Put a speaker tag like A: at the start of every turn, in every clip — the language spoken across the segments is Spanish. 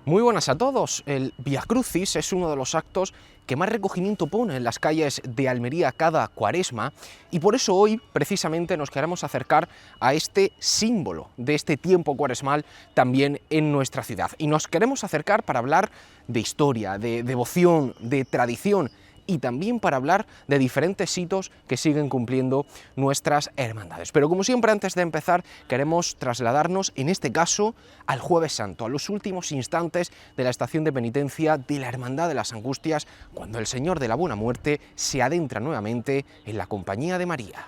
A: Muy buenas a todos. El Vía Crucis es uno de los actos que más recogimiento pone en las calles de Almería cada Cuaresma y por eso hoy precisamente nos queremos acercar a este símbolo de este tiempo cuaresmal también en nuestra ciudad. Y nos queremos acercar para hablar de historia, de devoción, de tradición y también para hablar de diferentes hitos que siguen cumpliendo nuestras hermandades. Pero como siempre, antes de empezar, queremos trasladarnos, en este caso, al Jueves Santo, a los últimos instantes de la estación de penitencia de la Hermandad de las Angustias, cuando el Señor de la Buena Muerte se adentra nuevamente en la compañía de María.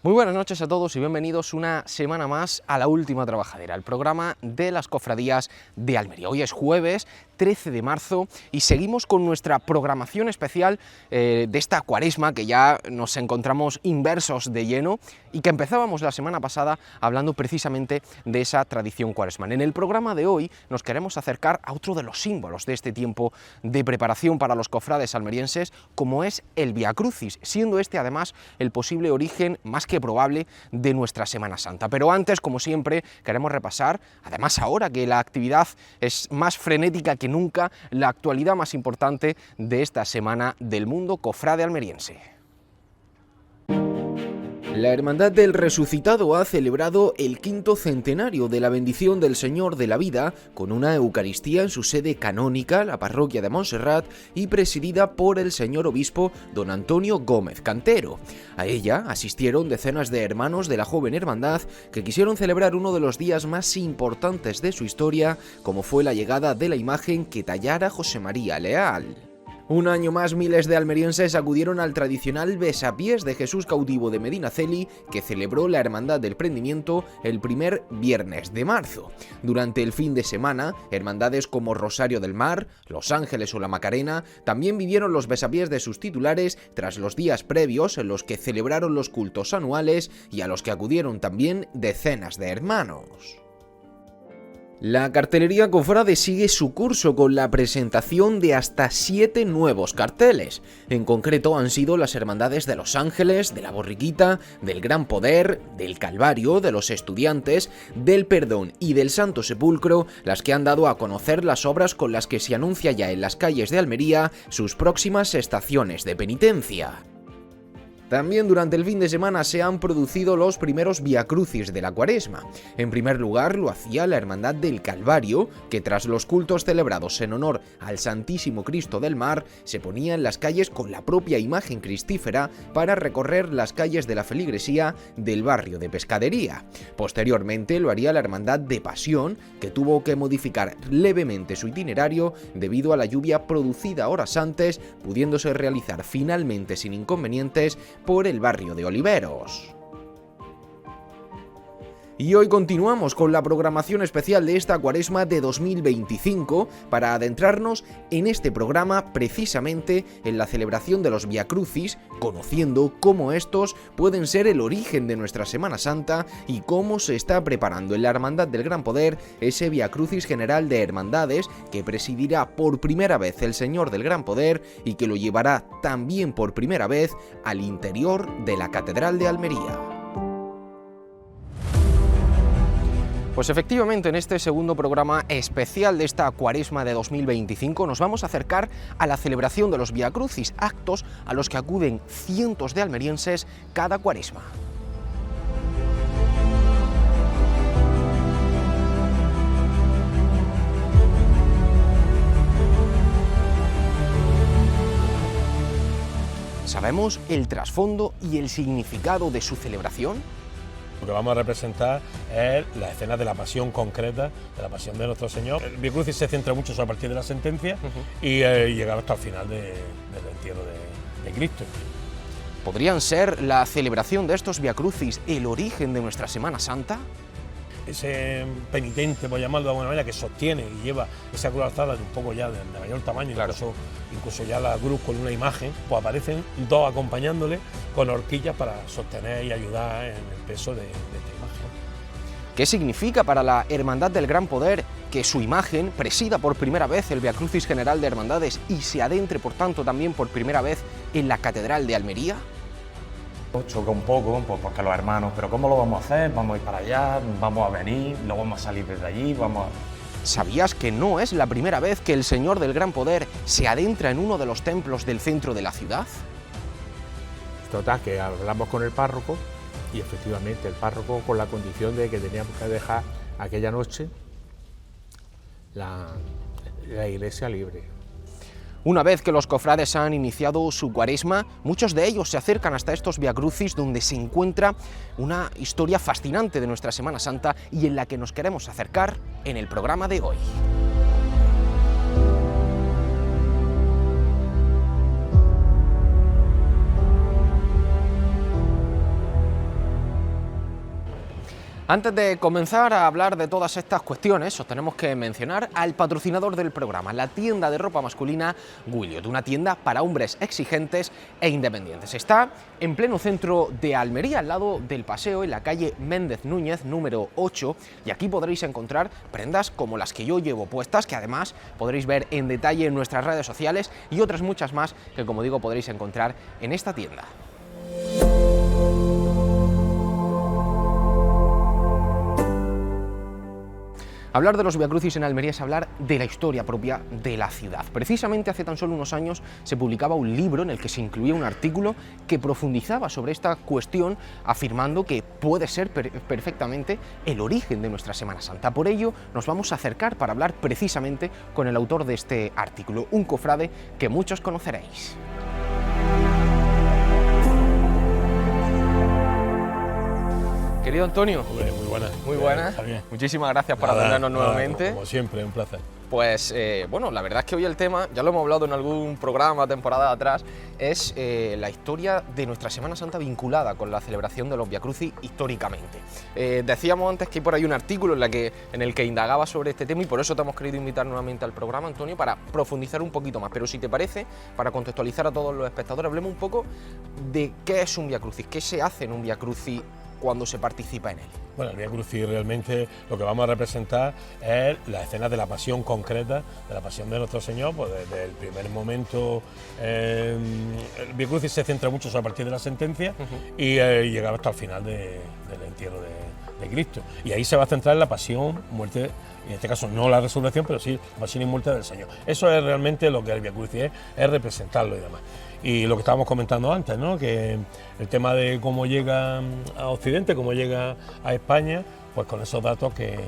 A: Muy buenas noches a todos y bienvenidos una semana más a La Última Trabajadera, el programa de las cofradías de Almería. Hoy es jueves 13 de marzo y seguimos con nuestra programación especial de esta Cuaresma, que ya nos encontramos inmersos de lleno y que empezábamos la semana pasada hablando precisamente de esa tradición cuaresmal. En el programa de hoy nos queremos acercar a otro de los símbolos de este tiempo de preparación para los cofrades almerienses, como es el Vía Crucis, siendo este además el posible origen más que probable de nuestra Semana Santa. Pero antes, como siempre, queremos repasar, además ahora que la actividad es más frenética que nunca, la actualidad más importante de esta semana del mundo cofrade almeriense. La Hermandad del Resucitado ha celebrado el 5º centenario de la bendición del Señor de la Vida con una Eucaristía en su sede canónica, la parroquia de Montserrat, y presidida por el señor obispo don Antonio Gómez Cantero. A ella asistieron decenas de hermanos de la joven hermandad que quisieron celebrar uno de los días más importantes de su historia, como fue la llegada de la imagen que tallara José María Leal. Un año más, miles de almerienses acudieron al tradicional besapiés de Jesús cautivo de Medinaceli, que celebró la Hermandad del Prendimiento el primer viernes de marzo. Durante el fin de semana, hermandades como Rosario del Mar, Los Ángeles o la Macarena también vivieron los besapiés de sus titulares tras los días previos en los que celebraron los cultos anuales y a los que acudieron también decenas de hermanos. La cartelería cofrade sigue su curso con la presentación de hasta 7 nuevos carteles. En concreto han sido las hermandades de Los Ángeles, de la Borriquita, del Gran Poder, del Calvario, de los Estudiantes, del Perdón y del Santo Sepulcro las que han dado a conocer las obras con las que se anuncia ya en las calles de Almería sus próximas estaciones de penitencia. También durante el fin de semana se han producido los primeros viacrucis de la Cuaresma. En primer lugar lo hacía la Hermandad del Calvario, que tras los cultos celebrados en honor al Santísimo Cristo del Mar, se ponía en las calles con la propia imagen cristífera para recorrer las calles de la feligresía del barrio de Pescadería. Posteriormente lo haría la Hermandad de Pasión, que tuvo que modificar levemente su itinerario debido a la lluvia producida horas antes, pudiéndose realizar finalmente sin inconvenientes por el barrio de Oliveros. Y hoy continuamos con la programación especial de esta Cuaresma de 2025 para adentrarnos en este programa precisamente en la celebración de los viacrucis, conociendo cómo estos pueden ser el origen de nuestra Semana Santa y cómo se está preparando en la Hermandad del Gran Poder ese viacrucis general de hermandades que presidirá por primera vez el Señor del Gran Poder y que lo llevará también por primera vez al interior de la Catedral de Almería. Pues efectivamente, en este segundo programa especial de esta Cuaresma de 2025 nos vamos a acercar a la celebración de los viacrucis, actos a los que acuden cientos de almerienses cada Cuaresma. ¿Sabemos el trasfondo y el significado de su celebración?
B: Lo que vamos a representar es la escena de la pasión concreta, de la pasión de nuestro Señor. El viacrucis se centra mucho a partir de la sentencia y llegar hasta el final del entierro de Cristo.
A: ¿Podrían ser la celebración de estos viacrucis el origen de nuestra Semana Santa?
B: Ese penitente, por llamarlo de alguna manera, que sostiene y lleva esa cruz alzada de un poco ya de mayor tamaño, claro. incluso ya la cruz con una imagen, pues aparecen dos acompañándole con horquillas para sostener y ayudar en el peso de esta imagen.
A: ¿Qué significa para la Hermandad del Gran Poder que su imagen presida por primera vez el Viacrucis General de Hermandades y se adentre, por tanto, también por primera vez en la Catedral de Almería?
C: Choca un poco, pues porque los hermanos, pero ¿cómo lo vamos a hacer? ¿Vamos a ir para allá? ¿Vamos a venir? ¿No vamos a salir desde allí?
A: ¿Sabías que no es la primera vez que el Señor del Gran Poder se adentra en uno de los templos del centro de la ciudad?
D: Total, que hablamos con el párroco y efectivamente el párroco, con la condición de que teníamos que dejar aquella noche la iglesia libre.
A: Una vez que los cofrades han iniciado su Cuaresma, muchos de ellos se acercan hasta estos viacrucis donde se encuentra una historia fascinante de nuestra Semana Santa y en la que nos queremos acercar en el programa de hoy. Antes de comenzar a hablar de todas estas cuestiones, os tenemos que mencionar al patrocinador del programa, la tienda de ropa masculina Williot, una tienda para hombres exigentes e independientes. Está en pleno centro de Almería, al lado del paseo, en la calle Méndez Núñez, número 8, y aquí podréis encontrar prendas como las que yo llevo puestas, que además podréis ver en detalle en nuestras redes sociales, y otras muchas más que, como digo, podréis encontrar en esta tienda. Hablar de los viacrucis en Almería es hablar de la historia propia de la ciudad. Precisamente hace tan solo unos años se publicaba un libro en el que se incluía un artículo que profundizaba sobre esta cuestión, afirmando que puede ser perfectamente el origen de nuestra Semana Santa. Por ello nos vamos a acercar para hablar precisamente con el autor de este artículo, un cofrade que muchos conoceréis. Querido Antonio.
B: Hombre, muy buenas.
A: Muy buenas. Muchísimas gracias por atendernos nuevamente.
B: Como siempre, un placer.
A: Pues bueno, la verdad es que hoy el tema, ya lo hemos hablado en algún programa, temporada atrás, es la historia de nuestra Semana Santa vinculada con la celebración de los viacrucis históricamente. Decíamos antes que hay por ahí un artículo en el que indagaba sobre este tema y por eso te hemos querido invitar nuevamente al programa, Antonio, para profundizar un poquito más. Pero si te parece, para contextualizar a todos los espectadores, hablemos un poco de qué es un viacrucis, qué se hace en un viacrucis cuando se participa en él.
B: Bueno, el Vía Crucis realmente lo que vamos a representar es la escena de la pasión concreta, de la pasión de nuestro Señor, pues desde el primer momento. El Vía Crucis se centra mucho a partir de la sentencia y llegar hasta el final del entierro de Cristo. Y ahí se va a centrar en la pasión, muerte, en este caso no la resurrección, pero sí la pasión y muerte del Señor. Eso es realmente lo que el Vía Crucis es representarlo y demás. Y lo que estábamos comentando antes, ¿no? Que el tema de cómo llega a Occidente, cómo llega a España, pues con esos datos que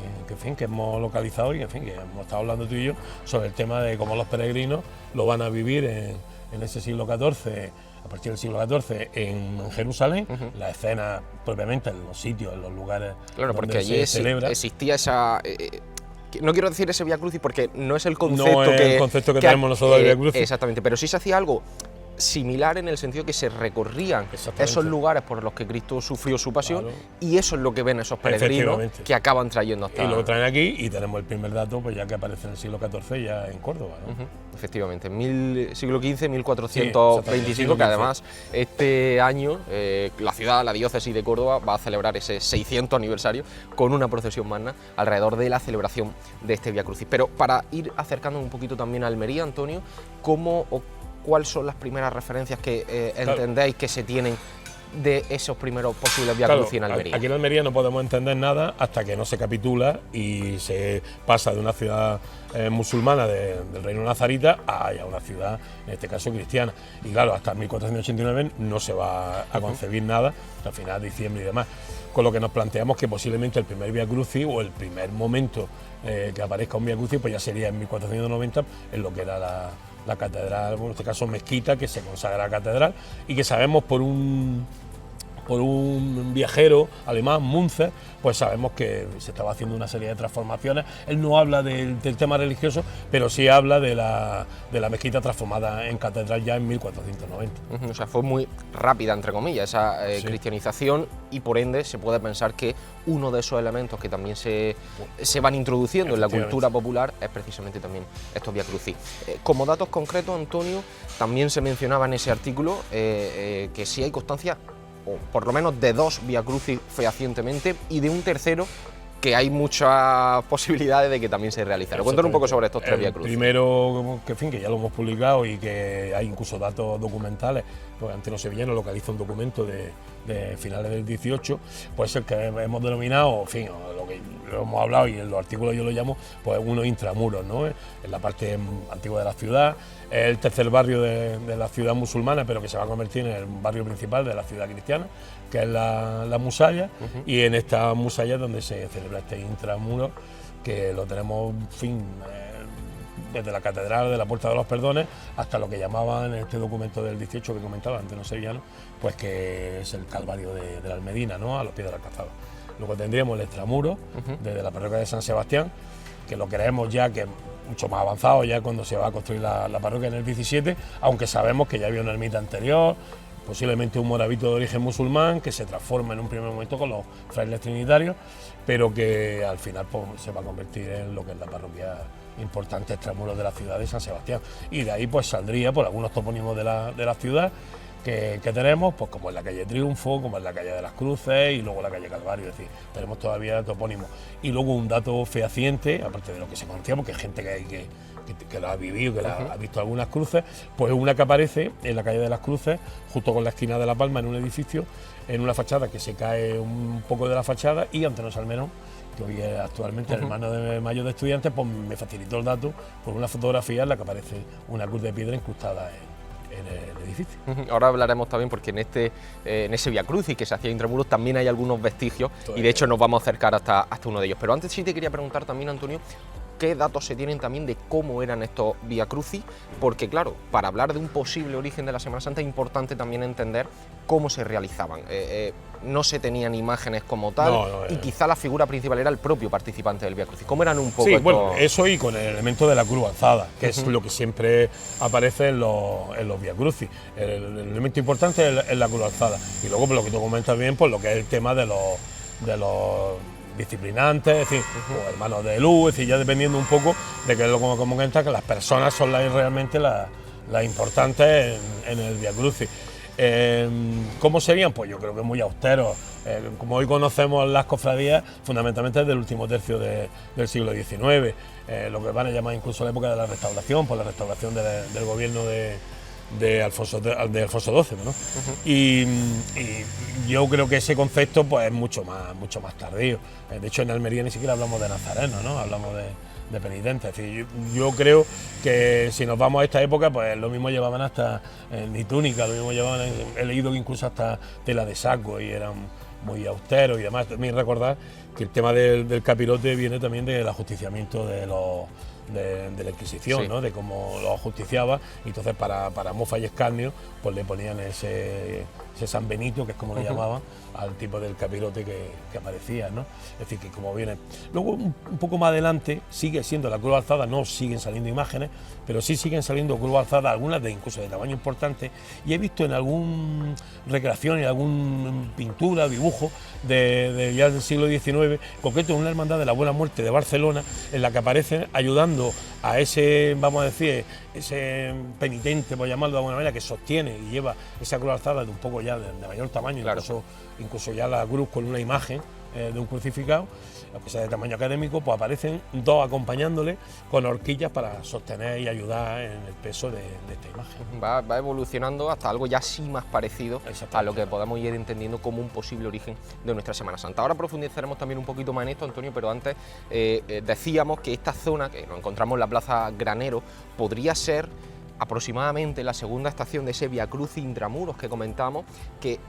B: hemos localizado y que hemos estado hablando tú y yo sobre el tema de cómo los peregrinos lo van a vivir en ese siglo XIV, a partir del siglo XIV en Jerusalén, la escena propiamente en los sitios, en los lugares
A: claro,
B: donde
A: porque allí
B: se celebra.
A: Existía esa... no quiero decir ese Vía Crucis porque no es el concepto
B: no es el concepto que tenemos nosotros del Vía Crucis.
A: Exactamente, pero sí se hacía algo similar en el sentido que se recorrían esos lugares por los que Cristo sufrió su pasión, claro. Y eso es lo que ven esos peregrinos que acaban trayendo hasta...
B: Y lo traen aquí y tenemos el primer dato, pues ya que aparece en el siglo XIV ya en Córdoba, ¿no?
A: Efectivamente, siglo XV, 1425, sí, que además este año la diócesis de Córdoba va a celebrar ese 600 aniversario con una procesión magna alrededor de la celebración de este Vía Crucis. Pero para ir acercándonos un poquito también a Almería, Antonio, ¿cuáles son las primeras referencias que entendéis que se tienen de esos primeros posibles Vía Crucis en Almería?
B: Aquí en Almería no podemos entender nada hasta que no se capitula y se pasa de una ciudad musulmana del reino nazarita a una ciudad, en este caso cristiana. Y claro, hasta 1489 no se va a concebir nada, hasta el final de diciembre y demás. Con lo que nos planteamos que posiblemente el primer Vía Crucis o el primer momento que aparezca un Vía Crucis pues ya sería en 1490, en lo que era la catedral, bueno, en este caso mezquita, que se consagra a catedral y que sabemos por un viajero alemán, Münzer, pues sabemos que se estaba haciendo una serie de transformaciones. Él no habla del tema religioso, pero sí habla de la mezquita transformada en catedral ya en 1490.
A: O sea, fue muy rápida, entre comillas, esa cristianización, y por ende se puede pensar que uno de esos elementos que también se van introduciendo en la cultura popular es precisamente también estos Vía Crucis. Como datos concretos, Antonio, también se mencionaba en ese artículo que sí hay constancia, o por lo menos de 2 Vía Crucis fehacientemente y de un tercero que hay muchas posibilidades de que también se realizara. Cuéntanos un poco sobre estos 3 Vía Crucis.
B: Primero, que ya lo hemos publicado y que hay incluso datos documentales, pues Anteno Sevillano localiza un documento de finales del 18, pues el que hemos denominado, en fin, lo que lo hemos hablado y en los artículos yo lo llamo, pues unos intramuros, ¿no? En la parte antigua de la ciudad, el tercer barrio de la ciudad musulmana, pero que se va a convertir en el barrio principal de la ciudad cristiana, que es la Musalla, y en esta Musalla es donde se celebra este intramuro, que lo tenemos, en fin, desde la catedral de la Puerta de los Perdones hasta lo que llamaban en este documento del 18 que comentaba Anteno Sevillano, pues que es el Calvario de la Almedina, ¿no? A los pies de la calzada. Luego tendríamos el extramuro desde la parroquia de San Sebastián, que lo creemos ya que es mucho más avanzado ya cuando se va a construir la parroquia en el 17, aunque sabemos que ya había una ermita anterior, posiblemente un moravito de origen musulmán que se transforma en un primer momento con los frailes trinitarios, pero que al final pues, se va a convertir en lo que es la parroquia importante extramuros de la ciudad de San Sebastián. Y de ahí pues saldría por algunos topónimos de la ciudad que tenemos, pues como es la calle Triunfo, como es la calle de las Cruces y luego la calle Calvario, es decir, tenemos todavía topónimos. Y luego un dato fehaciente, aparte de lo que se conocía, porque hay gente que lo ha vivido, que ha visto algunas cruces, pues una que aparece en la calle de las Cruces, justo con la esquina de La Palma, en un edificio, en una fachada que se cae un poco de la fachada, y Anteno Salmerón, que hoy es actualmente el hermano de Mayo de Estudiantes, pues me facilitó el dato por una fotografía en la que aparece una cruz de piedra incrustada en el edificio.
A: Ahora hablaremos también porque en ese Vía Crucis que se hacía intramuros también hay algunos vestigios y de hecho nos vamos a acercar hasta uno de ellos. Pero antes sí te quería preguntar también, Antonio, ¿qué datos se tienen también de cómo eran estos Vía Crucis? Porque claro, para hablar de un posible origen de la Semana Santa es importante también entender cómo se realizaban. No se tenían imágenes como tal y quizá la figura principal era el propio participante del Vía Crucis. ¿Cómo eran un poco?
B: Sí, bueno, eso y con el elemento de la cruz alzada, que es lo que siempre aparece en los Vía Crucis. El elemento importante es la cruz alzada. Y luego, por lo que tú comentas bien, pues lo que es el tema de los disciplinantes, es decir, o hermanos de luz, es decir, ya dependiendo un poco de que, como comenta, que las personas son realmente las importantes en el Vía Crucis. ¿Cómo serían? Pues yo creo que muy austeros. Como hoy conocemos las cofradías, fundamentalmente desde el último tercio del siglo XIX, lo que van a llamar incluso la época de la Restauración, por la restauración del gobierno de Alfonso XII, ¿no? Y yo creo que ese concepto pues es mucho más tardío. De hecho, en Almería ni siquiera hablamos de nazarenos, ¿no? Hablamos de penitentes. Es decir, yo creo que si nos vamos a esta época, pues lo mismo llevaban hasta ni túnica, lo mismo llevaban, he leído que incluso hasta tela de saco y eran muy austeros y demás. También recordar que el tema del capirote viene también del ajusticiamiento de la Inquisición, sí, ¿no? De cómo lo ajusticiaba, y entonces para mofa y escarnio pues le ponían ese San Benito, que es como le llamaban al tipo del capirote que aparecía, ¿no? Es decir, que como viene. Luego un poco más adelante sigue siendo la cruz alzada, no siguen saliendo imágenes, pero sí siguen saliendo cruz alzada, algunas incluso de tamaño importante, y he visto en alguna recreación, en alguna pintura, dibujo ya del siglo XIX, en concreto en una hermandad de la Buena Muerte de Barcelona, en la que aparecen ayudando a ese, vamos a decir, ese penitente, por llamarlo de alguna manera, que sostiene y lleva esa cruz alzada de un poco ya de mayor tamaño, claro, incluso ya la cruz con una imagen de un crucificado, aunque sea de tamaño académico, pues aparecen dos acompañándole con horquillas para sostener y ayudar en el peso de esta imagen.
E: Va evolucionando hasta algo ya sí más parecido a lo que podamos ir entendiendo como un posible origen de nuestra Semana Santa. Ahora profundizaremos también un poquito más en esto, Antonio, pero antes decíamos que esta zona, que nos encontramos en la Plaza Granero, podría ser aproximadamente la segunda estación de ese Via Crucis Intramuros que comentamos, que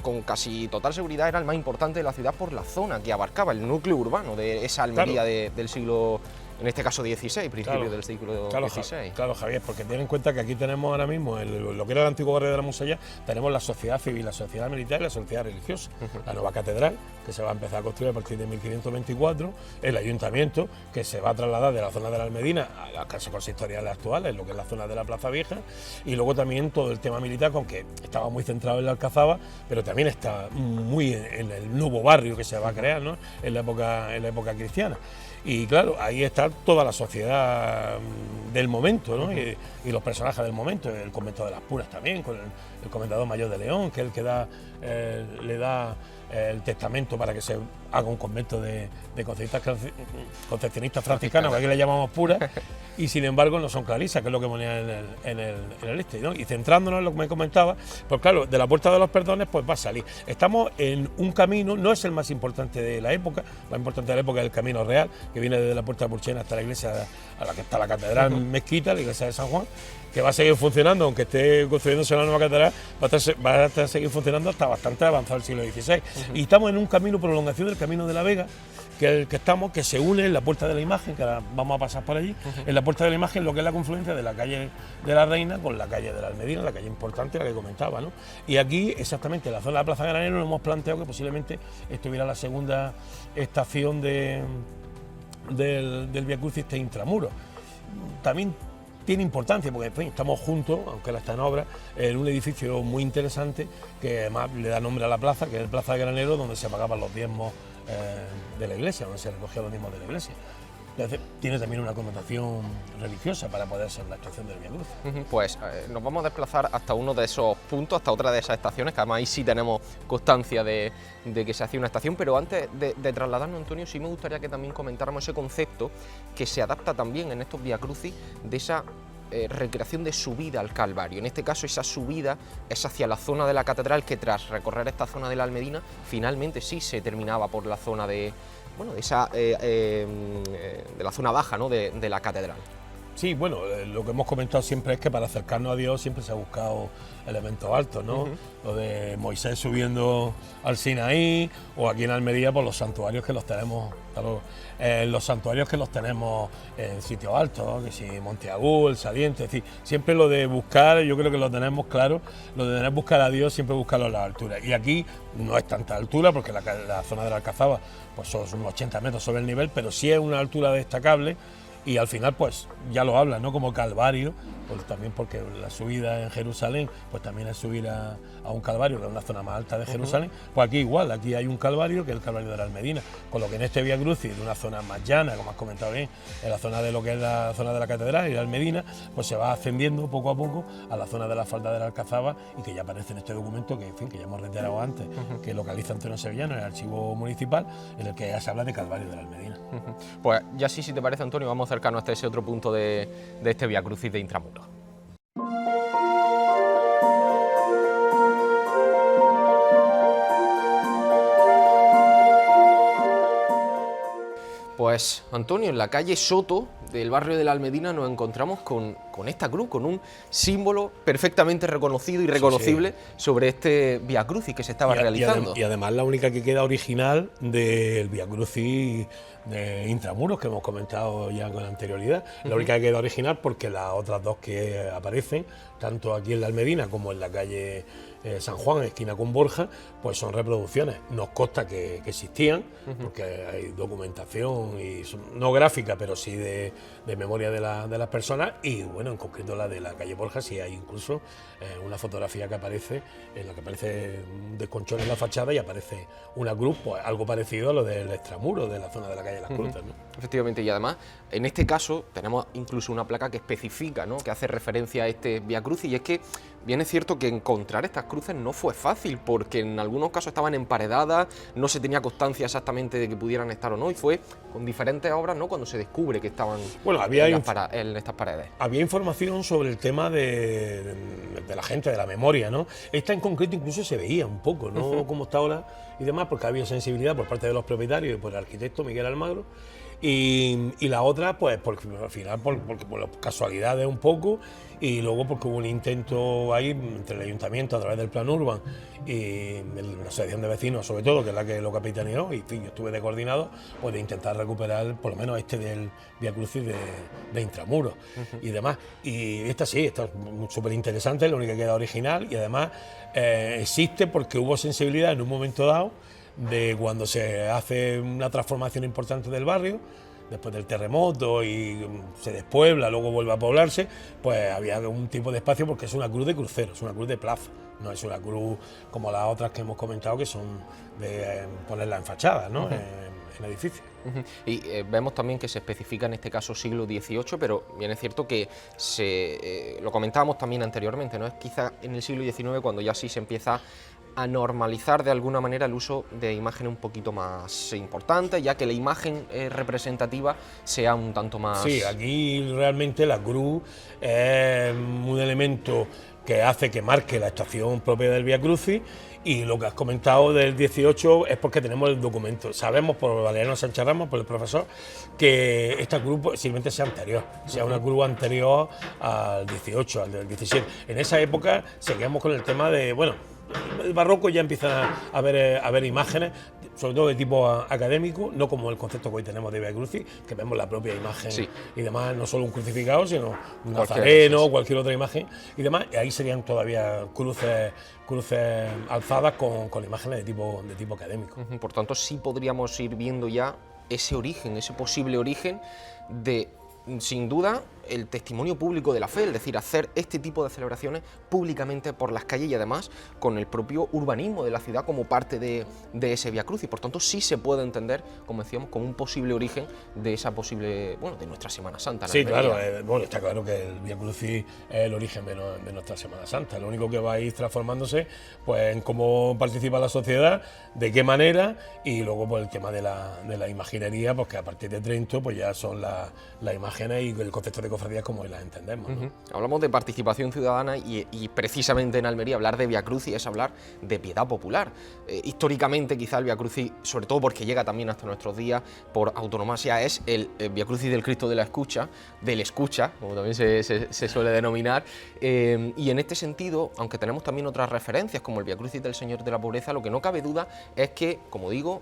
E: con casi total seguridad era el más importante de la ciudad por la zona que abarcaba, el núcleo urbano de esa Almería, claro, del siglo, en este caso XVI, principio del siglo XVI.
B: Claro, Javier, porque ten en cuenta que aquí tenemos ahora mismo, lo que era el antiguo barrio de la Musella, tenemos la sociedad civil, la sociedad militar y la sociedad religiosa. La nueva catedral, que se va a empezar a construir a partir de 1524, el ayuntamiento, que se va a trasladar de la zona de la Almedina a las casas consistoriales actuales, lo que es la zona de la Plaza Vieja, y luego también todo el tema militar, con que estaba muy centrado en la Alcazaba, pero también está muy en el nuevo barrio que se va a crear, ¿no? en la época cristiana. Y claro, ahí está toda la sociedad del momento, ¿no? Y los personajes del momento, el convento de las Puras también, con el comendador mayor de León, que es el que le da el testamento para que se haga un convento de concepcionistas franciscanos, que aquí le llamamos puras, y sin embargo no son clarisas, que es lo que ponía en el este, ¿no? Y centrándonos en lo que me comentaba, pues claro, de la Puerta de los Perdones pues va a salir. Estamos en un camino, no es el más importante de la época, lo más importante de la época es el Camino Real, que viene desde la Puerta de Purchena hasta la iglesia a la que está la catedral mezquita, la iglesia de San Juan, que va a seguir funcionando, aunque esté construyéndose la nueva catedral, va a seguir funcionando hasta bastante avanzado el siglo XVI. Y estamos en un camino, prolongación del Camino de la Vega, que se une en la Puerta de la Imagen, que ahora vamos a pasar por allí, en la Puerta de la Imagen, lo que es la confluencia de la calle de la Reina con la calle de la Almedina, la calle importante, la que comentaba, ¿no? Y aquí, exactamente, en la zona de la Plaza Granero, nos hemos planteado que posiblemente estuviera la segunda estación del Via Crucis Intramuros. También tiene importancia porque estamos juntos, aunque la está en obra, en un edificio muy interesante que además le da nombre a la plaza, que es el Plaza de Granero, donde se pagaban los diezmos de la iglesia, donde se recogían los diezmos de la iglesia. Entonces, tiene también una connotación religiosa para poder ser la estación del Via Crucis.
E: Pues nos vamos a desplazar hasta uno de esos puntos, hasta otra de esas estaciones, que además ahí sí tenemos constancia de que se hacía una estación, pero antes de trasladarnos, Antonio, sí me gustaría que también comentáramos ese concepto que se adapta también en estos Via Crucis de esa recreación de subida al Calvario. En este caso, esa subida es hacia la zona de la catedral, que tras recorrer esta zona de la Almedina, finalmente sí se terminaba por la zona de la zona baja, ¿no? de la catedral.
B: Sí, bueno, lo que hemos comentado siempre es que para acercarnos a Dios siempre se ha buscado elementos altos, ¿no? Lo de Moisés subiendo al Sinaí, o aquí en Almería, pues los santuarios que los tenemos, claro, los santuarios que los tenemos en sitios altos, ¿no? Que si Monteagú, el Saliente, es decir, siempre lo de buscar, yo creo que lo tenemos claro, lo de tener buscar a Dios, siempre buscarlo a la altura. Y aquí no es tanta altura, porque la zona de la Alcazaba pues son unos 80 metros sobre el nivel, pero sí es una altura destacable. y al final pues ya lo habla, ¿no? Como Calvario, pues también porque la subida en Jerusalén pues también es subir a un Calvario, que es una zona más alta de Jerusalén. Pues aquí igual, aquí hay un Calvario, que es el Calvario de la Almedina, con lo que en este Vía Crucis, de una zona más llana, como has comentado bien, en la zona de lo que es la zona de la Catedral y la Almedina, pues se va ascendiendo poco a poco a la zona de la falda de la Alcazaba, y que ya aparece en este documento que, en fin, que ya hemos reiterado antes, que localiza Antonio Sevillano en el archivo municipal, en el que ya se habla de Calvario de la Almedina.
E: Pues ya sí, si te parece, Antonio, vamos a acercarnos hasta ese otro punto de este Vía Crucis de Intramuros. Pues, Antonio, en la calle Soto del barrio de la Almedina nos encontramos con esta cruz, con un símbolo perfectamente reconocido y reconocible sobre este Vía Crucis que se estaba realizando.
B: Y además la única que queda original del Vía Crucis de Intramuros, que hemos comentado ya con anterioridad. La única que queda original, porque las otras dos que aparecen, tanto aquí en la Almedina como en la calle San Juan, esquina con Borja, pues son reproducciones. Nos consta que existían, porque hay documentación, y no gráfica, pero sí de memoria de las personas, y bueno, en concreto la de la calle Borja sí hay incluso una fotografía que aparece, en la que aparece un desconchón en la fachada y aparece una cruz, pues algo parecido a lo del extramuro de la zona de la calle Las Cruces, ¿no?
E: Efectivamente, y además, en este caso, tenemos incluso una placa que especifica, ¿no?, que hace referencia a este Vía Crucis, y es que bien es cierto que encontrar estas cruces no fue fácil, porque en algunos casos estaban emparedadas, no se tenía constancia exactamente de que pudieran estar o no, y fue con diferentes obras, ¿no?, cuando se descubre que estaban en estas paredes.
B: Había información sobre el tema de la gente, de la memoria, ¿no? Esta en concreto incluso se veía un poco, ¿no? Como está ahora y demás, porque había sensibilidad por parte de los propietarios y por el arquitecto Miguel Almagro. Y la otra, pues porque al final por casualidades un poco, y luego porque hubo un intento ahí entre el ayuntamiento a través del plan urban y la asociación de vecinos, sobre todo, que es la que lo capitaneó, y en fin, yo estuve de coordinado, pues de intentar recuperar por lo menos este del Vía Crucis de Intramuros y demás. Y esta sí, esta es súper interesante, la única que queda original, y además existe porque hubo sensibilidad en un momento dado de cuando se hace una transformación importante del barrio, después del terremoto, y se despuebla, luego vuelve a poblarse, pues había un tipo de espacio, porque es una cruz de crucero, es una cruz de plaza, no es una cruz como las otras que hemos comentado, que son de ponerla en fachada, ¿no? En edificios.
E: Y vemos también que se especifica en este caso siglo XVIII, pero bien es cierto que lo comentábamos también anteriormente, ¿no? Es quizá en el siglo XIX cuando ya sí se empieza a normalizar de alguna manera el uso de imágenes un poquito más importantes, ya que la imagen representativa sea un tanto más...
B: Sí, aquí realmente la cruz es un elemento que hace que marque la estación propia del Vía Crucis, y lo que has comentado del 18 es porque tenemos el documento. Sabemos por Valeriano Sánchez Ramos, por el profesor, que esta cruz posiblemente sea anterior, sea una cruz anterior al 18, al del 17. En esa época seguíamos con el tema de, bueno, el barroco ya empieza a haber imágenes, sobre todo de tipo académico, no como el concepto que hoy tenemos de Vía Crucis, que vemos la propia imagen y demás, no solo un crucificado, sino un nazareno o cualquier otra imagen y demás. Y ahí serían todavía cruces alzadas con imágenes de tipo académico.
E: Por tanto, sí podríamos ir viendo ya ese origen, ese posible origen de, sin duda, el testimonio público de la fe, es decir, hacer este tipo de celebraciones públicamente por las calles, y además con el propio urbanismo de la ciudad como parte de ese Vía Crucis. Por tanto, sí se puede entender, como decíamos, como un posible origen de esa posible, bueno, de nuestra Semana Santa.
B: Sí, claro, bueno, está claro que el Vía Crucis es el origen de nuestra Semana Santa. Lo único que va a ir transformándose, pues, en cómo participa la sociedad, de qué manera, y luego pues el tema de la imaginería, pues que a partir de Trento pues ya son las imágenes y el concepto de cofradías como hoy las entendemos, ¿no?
E: Hablamos de participación ciudadana y precisamente en Almería hablar de Vía Crucis es hablar de piedad popular. Históricamente quizá el Vía Crucis, sobre todo porque llega también hasta nuestros días por autonomía, es el Vía Crucis del Cristo de la Escucha, del Escucha, como también se suele denominar, y en este sentido, aunque tenemos también otras referencias como el Vía Crucis del Señor de la Pobreza, lo que no cabe duda es que, como digo,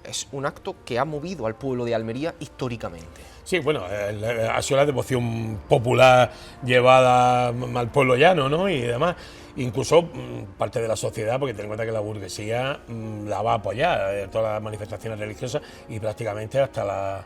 E: es un acto que ha movido al pueblo de Almería históricamente.
B: Sí, bueno, ha sido la devoción popular llevada al pueblo llano, ¿no? Y demás, incluso parte de la sociedad, porque ten en cuenta que la burguesía la va a apoyar en todas las manifestaciones religiosas, y prácticamente hasta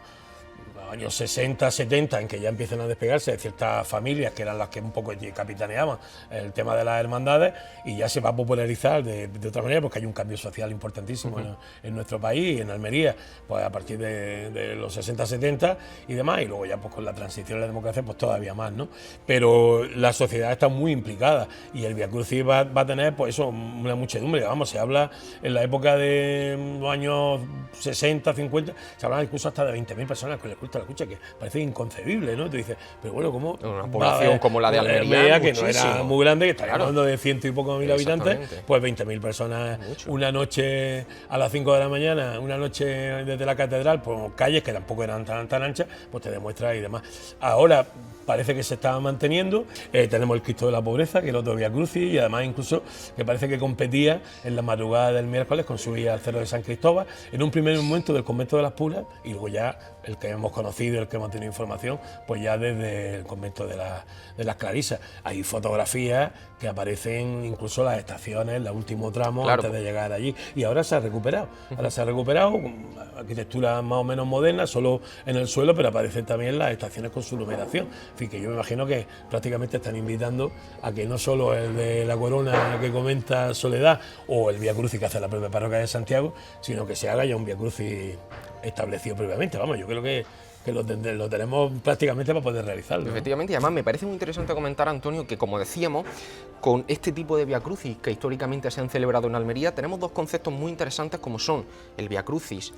B: los años 60, 70, en que ya empiezan a despegarse de ciertas familias que eran las que un poco capitaneaban el tema de las hermandades, y ya se va a popularizar de otra manera, porque hay un cambio social importantísimo en nuestro país, en Almería, pues a partir de los 60, 70 y demás, y luego ya pues con la transición a la democracia pues todavía más, ¿no? Pero la sociedad está muy implicada y el Vía Crucis va a tener pues eso, una muchedumbre. Vamos, se habla en la época de los años 60, 50, se hablaba incluso hasta de 20.000 personas con el culto a la cucha, que parece inconcebible, ¿no? Tú dices, pero bueno, ¿cómo
E: una población como la de Almería,
B: que no era muy grande, que estaría hablando de 100 y pocos mil habitantes, pues 20.000 personas una noche a las 5 de la mañana, una noche desde la catedral, por calles que tampoco eran tan anchas, pues te demuestra y demás. Ahora parece que se está manteniendo, tenemos el Cristo de la Pobreza, que es el otro Vía Crucis, y además incluso que parece que competía en la madrugada del miércoles con subir al Cerro de San Cristóbal, en un primer momento del convento de las Puras, y luego ya el que hemos conocido, el que hemos tenido información, pues ya desde el convento de las Clarisas. Hay fotografías que aparecen incluso las estaciones, el último tramo, antes de llegar allí, y ahora se ha recuperado. Ahora se ha recuperado, con arquitectura más o menos moderna, solo en el suelo, pero aparecen también las estaciones con su numeración. En fin, que yo me imagino que prácticamente están invitando a que no solo el de la corona que comenta Soledad o el Vía Crucis que hace la propia parroquia de Santiago, sino que se haga ya un Vía Crucis establecido previamente. Vamos, yo creo que lo tenemos prácticamente para poder realizarlo.
E: Efectivamente, y además me parece muy interesante comentar, Antonio, que como decíamos, con este tipo de Vía Crucis que históricamente se han celebrado en Almería, tenemos dos conceptos muy interesantes como son el Vía Crucis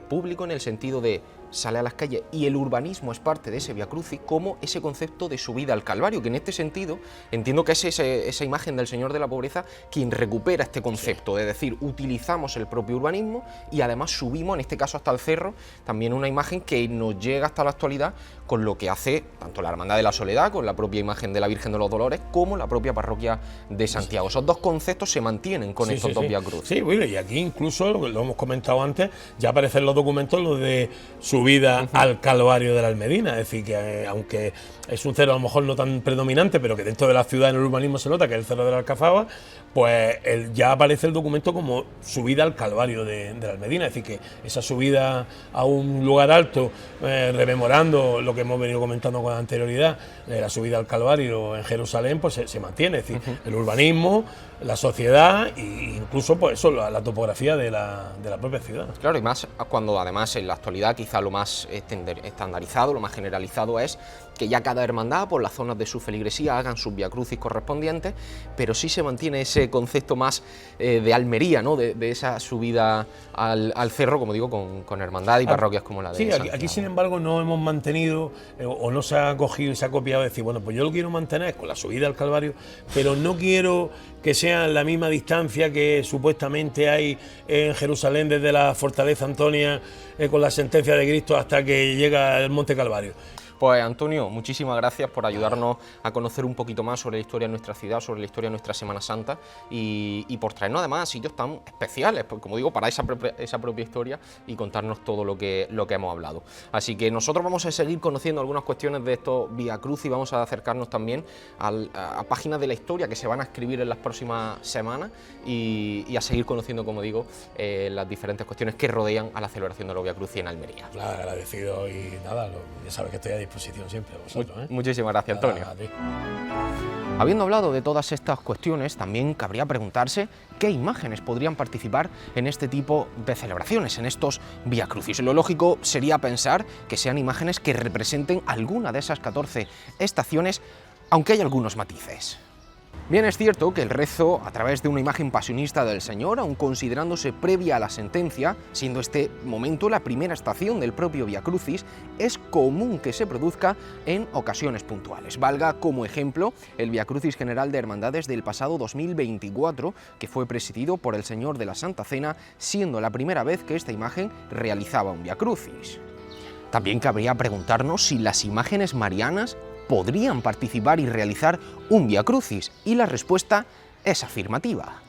E: público, en el sentido de sale a las calles, y el urbanismo es parte de ese Vía Crucis, como ese concepto de subida al Calvario, que en este sentido entiendo que es esa imagen del Señor de la Pobreza quien recupera este concepto, es decir, utilizamos el propio urbanismo y además subimos, en este caso hasta el cerro, también una imagen que nos llega hasta la actualidad con lo que hace tanto la Hermandad de la Soledad, con la propia imagen de la Virgen de los Dolores, como la propia parroquia de Santiago. Esos dos conceptos se mantienen con estos dos Vía Crucis.
B: Sí, bueno, y aquí incluso, lo hemos comentado antes, ya aparecen los documentos lo de subida al Calvario de la Almedina, es decir, que aunque es un cerro a lo mejor no tan predominante, pero que dentro de la ciudad en el urbanismo se nota que es el cerro de la Alcazaba, pues ya aparece el documento como subida al Calvario de la Almedina, es decir, que esa subida a un lugar alto, rememorando lo que hemos venido comentando con anterioridad, la subida al Calvario en Jerusalén, pues se mantiene, es decir, el urbanismo, la sociedad e incluso pues eso, la topografía de la propia ciudad.
E: Claro, y más cuando además en la actualidad quizá lo más estandarizado, lo más generalizado es que ya cada hermandad por las zonas de su feligresía hagan sus Vía Crucis correspondientes, pero sí se mantiene ese concepto más de Almería, ¿no? de esa subida al cerro, como digo, con hermandad y parroquias como la de Santiago.
B: Sí, aquí sin embargo no hemos mantenido o no se ha cogido y se ha copiado de decir, bueno, pues yo lo quiero mantener con la subida al Calvario, pero no quiero que sea la misma distancia que supuestamente hay en Jerusalén desde la Fortaleza Antonia con la sentencia de Cristo hasta que llega el Monte Calvario.
E: Pues Antonio, muchísimas gracias por ayudarnos a conocer un poquito más sobre la historia de nuestra ciudad, sobre la historia de nuestra Semana Santa y por traernos además a sitios tan especiales, pues, como digo, para esa propia historia y contarnos todo lo que hemos hablado. Así que nosotros vamos a seguir conociendo algunas cuestiones de estos Vía Crucis y vamos a acercarnos también a páginas de la historia que se van a escribir en las próximas semanas y a seguir conociendo, como digo, las diferentes cuestiones que rodean a la celebración de los Vía Crucis en Almería.
B: Claro, agradecido y nada, ya sabes que estoy a disposición siempre de vosotros.
E: Muchísimas gracias, Antonio. Habiendo hablado de todas estas cuestiones, también cabría preguntarse qué imágenes podrían participar en este tipo de celebraciones, en estos Vía Crucis. Lo lógico sería pensar que sean imágenes que representen alguna de esas 14 estaciones, aunque hay algunos matices. Bien es cierto que el rezo a través de una imagen pasionista del Señor, aun considerándose previa a la sentencia, siendo este momento la primera estación del propio Vía Crucis, es común que se produzca en ocasiones puntuales. Valga como ejemplo el Vía Crucis General de Hermandades del pasado 2024, que fue presidido por el Señor de la Santa Cena, siendo la primera vez que esta imagen realizaba un Vía Crucis. También cabría preguntarnos si las imágenes marianas podrían participar y realizar un Vía Crucis, y la respuesta es afirmativa.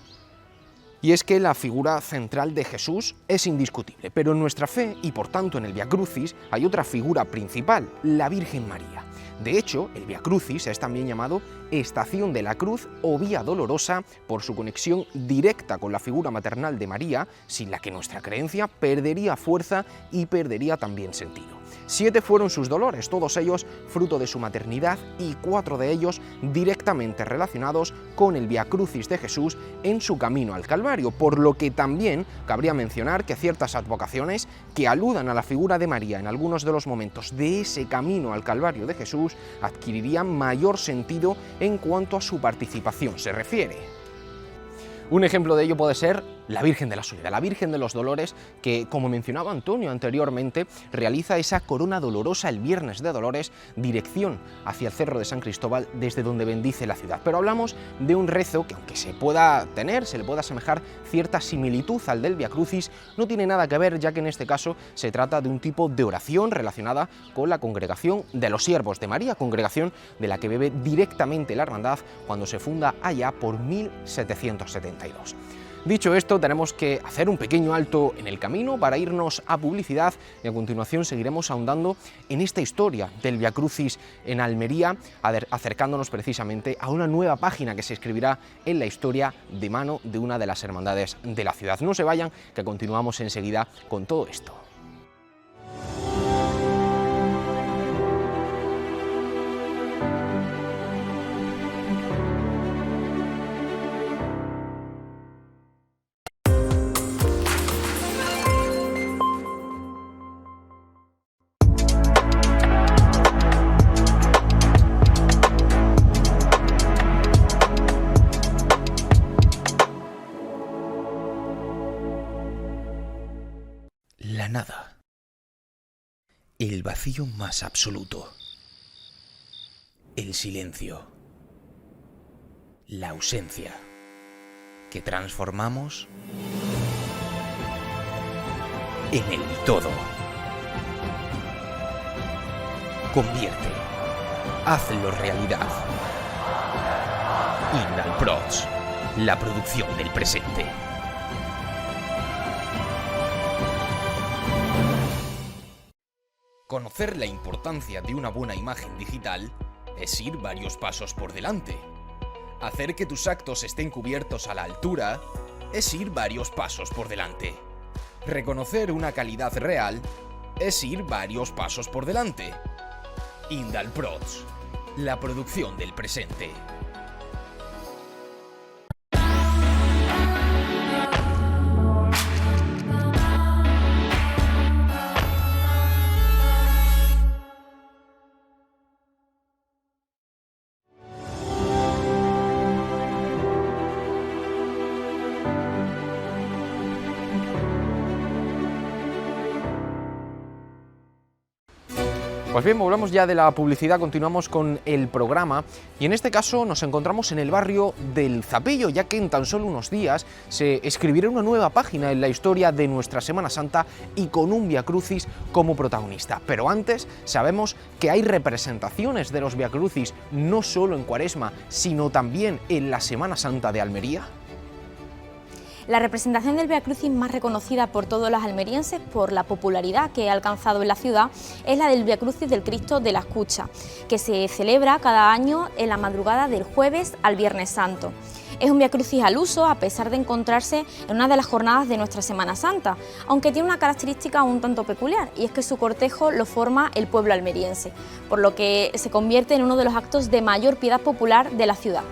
E: Y es que la figura central de Jesús es indiscutible, pero en nuestra fe, y por tanto en el Vía Crucis, hay otra figura principal, la Virgen María. De hecho, el Vía Crucis es también llamado Estación de la Cruz o Vía Dolorosa por su conexión directa con la figura maternal de María, sin la que nuestra creencia perdería fuerza y perdería también sentido. 7 fueron sus dolores, todos ellos fruto de su maternidad y 4 de ellos directamente relacionados con el Vía Crucis de Jesús en su camino al Calvario, por lo que también cabría mencionar que ciertas advocaciones que aludan a la figura de María en algunos de los momentos de ese camino al Calvario de Jesús adquirirían mayor sentido en cuanto a su participación se refiere. Un ejemplo de ello puede ser la Virgen de la Soledad, la Virgen de los Dolores, que, como mencionaba Antonio anteriormente, realiza esa corona dolorosa el Viernes de Dolores, dirección hacia el Cerro de San Cristóbal, desde donde bendice la ciudad. Pero hablamos de un rezo que, aunque se le pueda asemejar cierta similitud al del Vía Crucis, no tiene nada que ver, ya que en este caso se trata de un tipo de oración relacionada con la congregación de los Siervos de María, congregación de la que bebe directamente la hermandad cuando se funda allá por 1772. Dicho esto, tenemos que hacer un pequeño alto en el camino para irnos a publicidad y a continuación seguiremos ahondando en esta historia del Vía Crucis en Almería, acercándonos precisamente a una nueva página que se escribirá en la historia de mano de una de las hermandades de la ciudad. No se vayan, que continuamos enseguida con todo esto.
A: La nada. El vacío más absoluto. El silencio. La ausencia. Que transformamos en el todo. Convierte. Hazlo realidad. Indalprods. La producción del presente. Conocer la importancia de una buena imagen digital es ir varios pasos por delante. Hacer que tus actos estén cubiertos a la altura es ir varios pasos por delante. Reconocer una calidad real es ir varios pasos por delante. Indalprods, la producción del presente.
E: Pues bien, volvemos ya de la publicidad, continuamos con el programa y en este caso nos encontramos en el barrio del Zapillo, ya que en tan solo unos días se escribirá una nueva página en la historia de nuestra Semana Santa y con un Vía Crucis como protagonista. Pero antes sabemos que hay representaciones de los Vía Crucis no solo en Cuaresma, sino también en la Semana Santa de Almería.
F: La representación del Vía Crucis más reconocida por todos los almerienses por la popularidad que ha alcanzado en la ciudad es la del Vía Crucis del Cristo de la Escucha, que se celebra cada año en la madrugada del jueves al Viernes Santo. Es un Vía Crucis al uso a pesar de encontrarse en una de las jornadas de nuestra Semana Santa, aunque tiene una característica un tanto peculiar y es que su cortejo lo forma el pueblo almeriense, por lo que se convierte en uno de los actos de mayor piedad popular de la ciudad.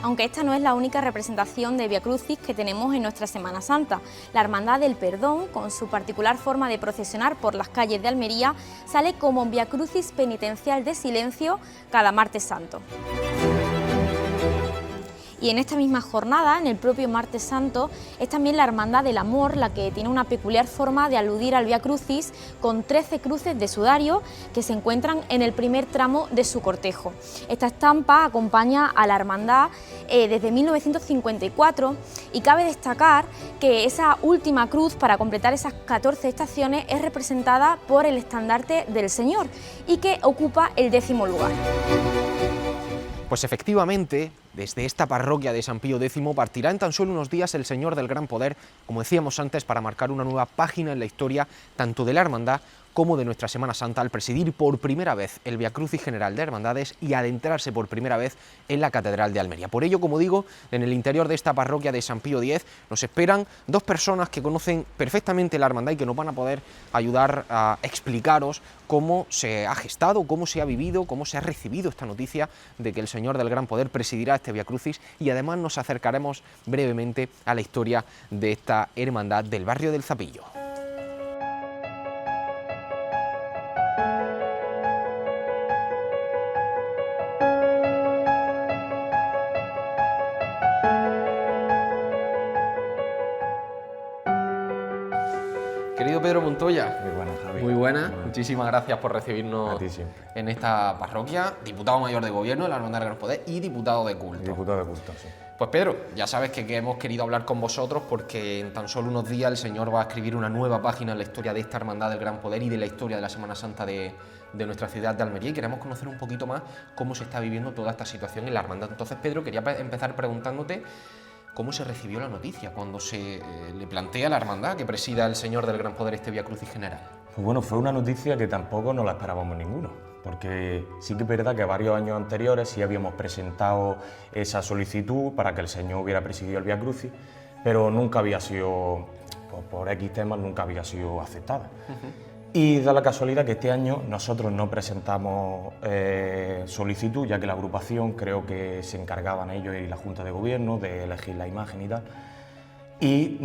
F: Aunque esta no es la única representación de Vía Crucis que tenemos en nuestra Semana Santa. La Hermandad del Perdón, con su particular forma de procesionar por las calles de Almería, sale como Vía Crucis penitencial de silencio cada martes santo. Y en esta misma jornada, en el propio Martes Santo, es también la Hermandad del Amor la que tiene una peculiar forma de aludir al Vía Crucis con 13 cruces de sudario que se encuentran en el primer tramo de su cortejo. Esta estampa acompaña a la Hermandad desde 1954 y cabe destacar que esa última cruz para completar esas 14 estaciones es representada por el estandarte del Señor y que ocupa el 10º lugar.
E: Pues efectivamente, desde esta parroquia de San Pío X partirá en tan solo unos días el Señor del Gran Poder, como decíamos antes, para marcar una nueva página en la historia tanto de la hermandad como de nuestra Semana Santa al presidir por primera vez el Vía Crucis General de Hermandades y adentrarse por primera vez en la Catedral de Almería. Por ello, como digo, en el interior de esta parroquia de San Pío X nos esperan dos personas que conocen perfectamente la hermandad y que nos van a poder ayudar a explicaros cómo se ha gestado, cómo se ha vivido, cómo se ha recibido esta noticia de que el Señor del Gran Poder presidirá este Vía Crucis, y además nos acercaremos brevemente a la historia de esta hermandad del barrio del Zapillo. Querido Pedro Montoya.
C: Muy buena, Javi.
E: Muy buena. Muchísimas gracias por recibirnos en esta parroquia. Diputado mayor de gobierno de la Hermandad del Gran Poder y diputado de culto.
C: Diputado de culto, sí.
E: Pues Pedro, ya sabes que hemos querido hablar con vosotros porque en tan solo unos días el Señor va a escribir una nueva página en la historia de esta Hermandad del Gran Poder y de la historia de la Semana Santa de nuestra ciudad de Almería, y queremos conocer un poquito más cómo se está viviendo toda esta situación en la Hermandad. Entonces, Pedro, quería empezar preguntándote cómo se recibió la noticia cuando se le plantea a la Hermandad que presida el Señor del Gran Poder este Vía Crucis General.
C: Pues bueno, fue una noticia que tampoco nos la esperábamos ninguno, porque sí que es verdad que varios años anteriores sí habíamos presentado esa solicitud para que el Señor hubiera presidido el Vía Crucis, pero nunca había sido, pues por X temas, nunca había sido aceptada. Y da la casualidad que este año nosotros no presentamos solicitud, ya que la agrupación creo que se encargaban ellos y la Junta de Gobierno de elegir la imagen y tal. Y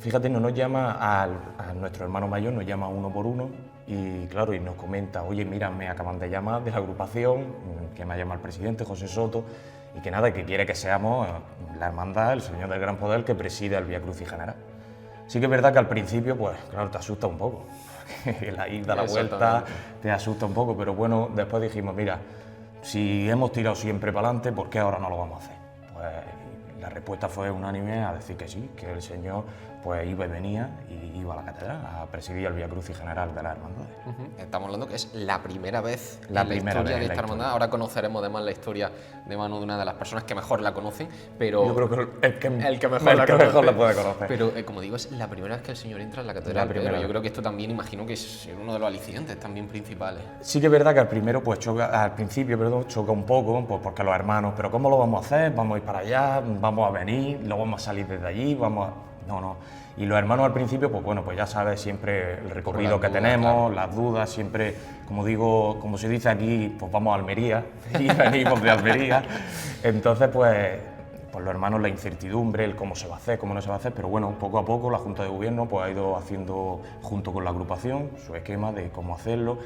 C: fíjate, no nos llama a nuestro hermano mayor, nos llama uno por uno y claro, y nos comenta: oye, mira, me acaban de llamar de la agrupación, que me ha llamado el presidente José Soto, y que nada, que quiere que seamos la hermandad, el Señor del Gran Poder, que preside el Vía Crucis General. Sí que es verdad que al principio, pues claro, te asusta un poco. La ida, la vuelta, te asusta un poco, pero bueno, después dijimos: mira, si hemos tirado siempre para adelante, ¿por qué ahora no lo vamos a hacer? Pues la respuesta fue unánime a decir que sí, que el Señor pues iba y venía y iba a la catedral a presidir el Vía Crucis General de las hermandades.
E: Estamos hablando que es la primera vez en la historia de esta hermandad. Ahora conoceremos además la historia de mano de una de las personas que mejor la conocen, pero
C: yo creo que el que
E: mejor
C: la puede conocer.
E: Pero como digo, es la primera vez que el Señor entra en la catedral. Pedro, yo creo que esto también imagino que es uno de los alicientes también principales.
C: Sí que es verdad que al principio choca un poco, pues porque los hermanos, pero ¿cómo lo vamos a hacer? ¿Vamos a ir para allá? ¿Vamos a venir? ¿Lo vamos a salir desde allí? No. Y los hermanos al principio, pues bueno, pues ya sabes siempre el recorrido que tenemos, claro, las dudas, siempre, como se dice aquí, pues vamos a Almería y venimos de Almería. Entonces, pues los hermanos, la incertidumbre, el cómo se va a hacer, cómo no se va a hacer, pero bueno, poco a poco la Junta de Gobierno pues ha ido haciendo, junto con la agrupación, su esquema de cómo hacerlo.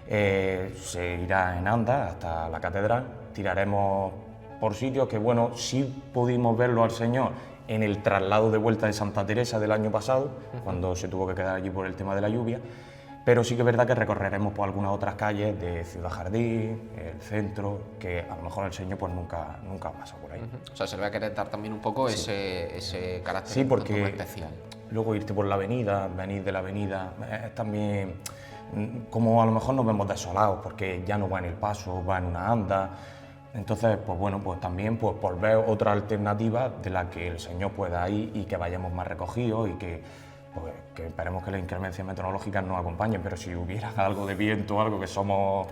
C: Se irá en anda hasta la catedral, tiraremos por sitios que, bueno, sí pudimos verlo al Señor en el traslado de vuelta de Santa Teresa del año pasado, cuando se tuvo que quedar allí por el tema de la lluvia, pero sí que es verdad que recorreremos por algunas otras calles de Ciudad Jardín, el centro, que a lo mejor el Señor pues nunca pasa por ahí.
E: O sea, se le va a querer dar también un poco ese carácter,
C: sí, porque
E: especial.
C: Luego irte por la avenida, venir de la avenida, es también como a lo mejor nos vemos desolados, porque ya no va en el paso, va en una anda. Entonces, pues bueno, pues también pues por ver otra alternativa de la que el Señor pueda ir y que vayamos más recogidos y que esperemos que las inclemencias meteorológicas nos acompañen, pero si hubiera algo de viento, algo que somos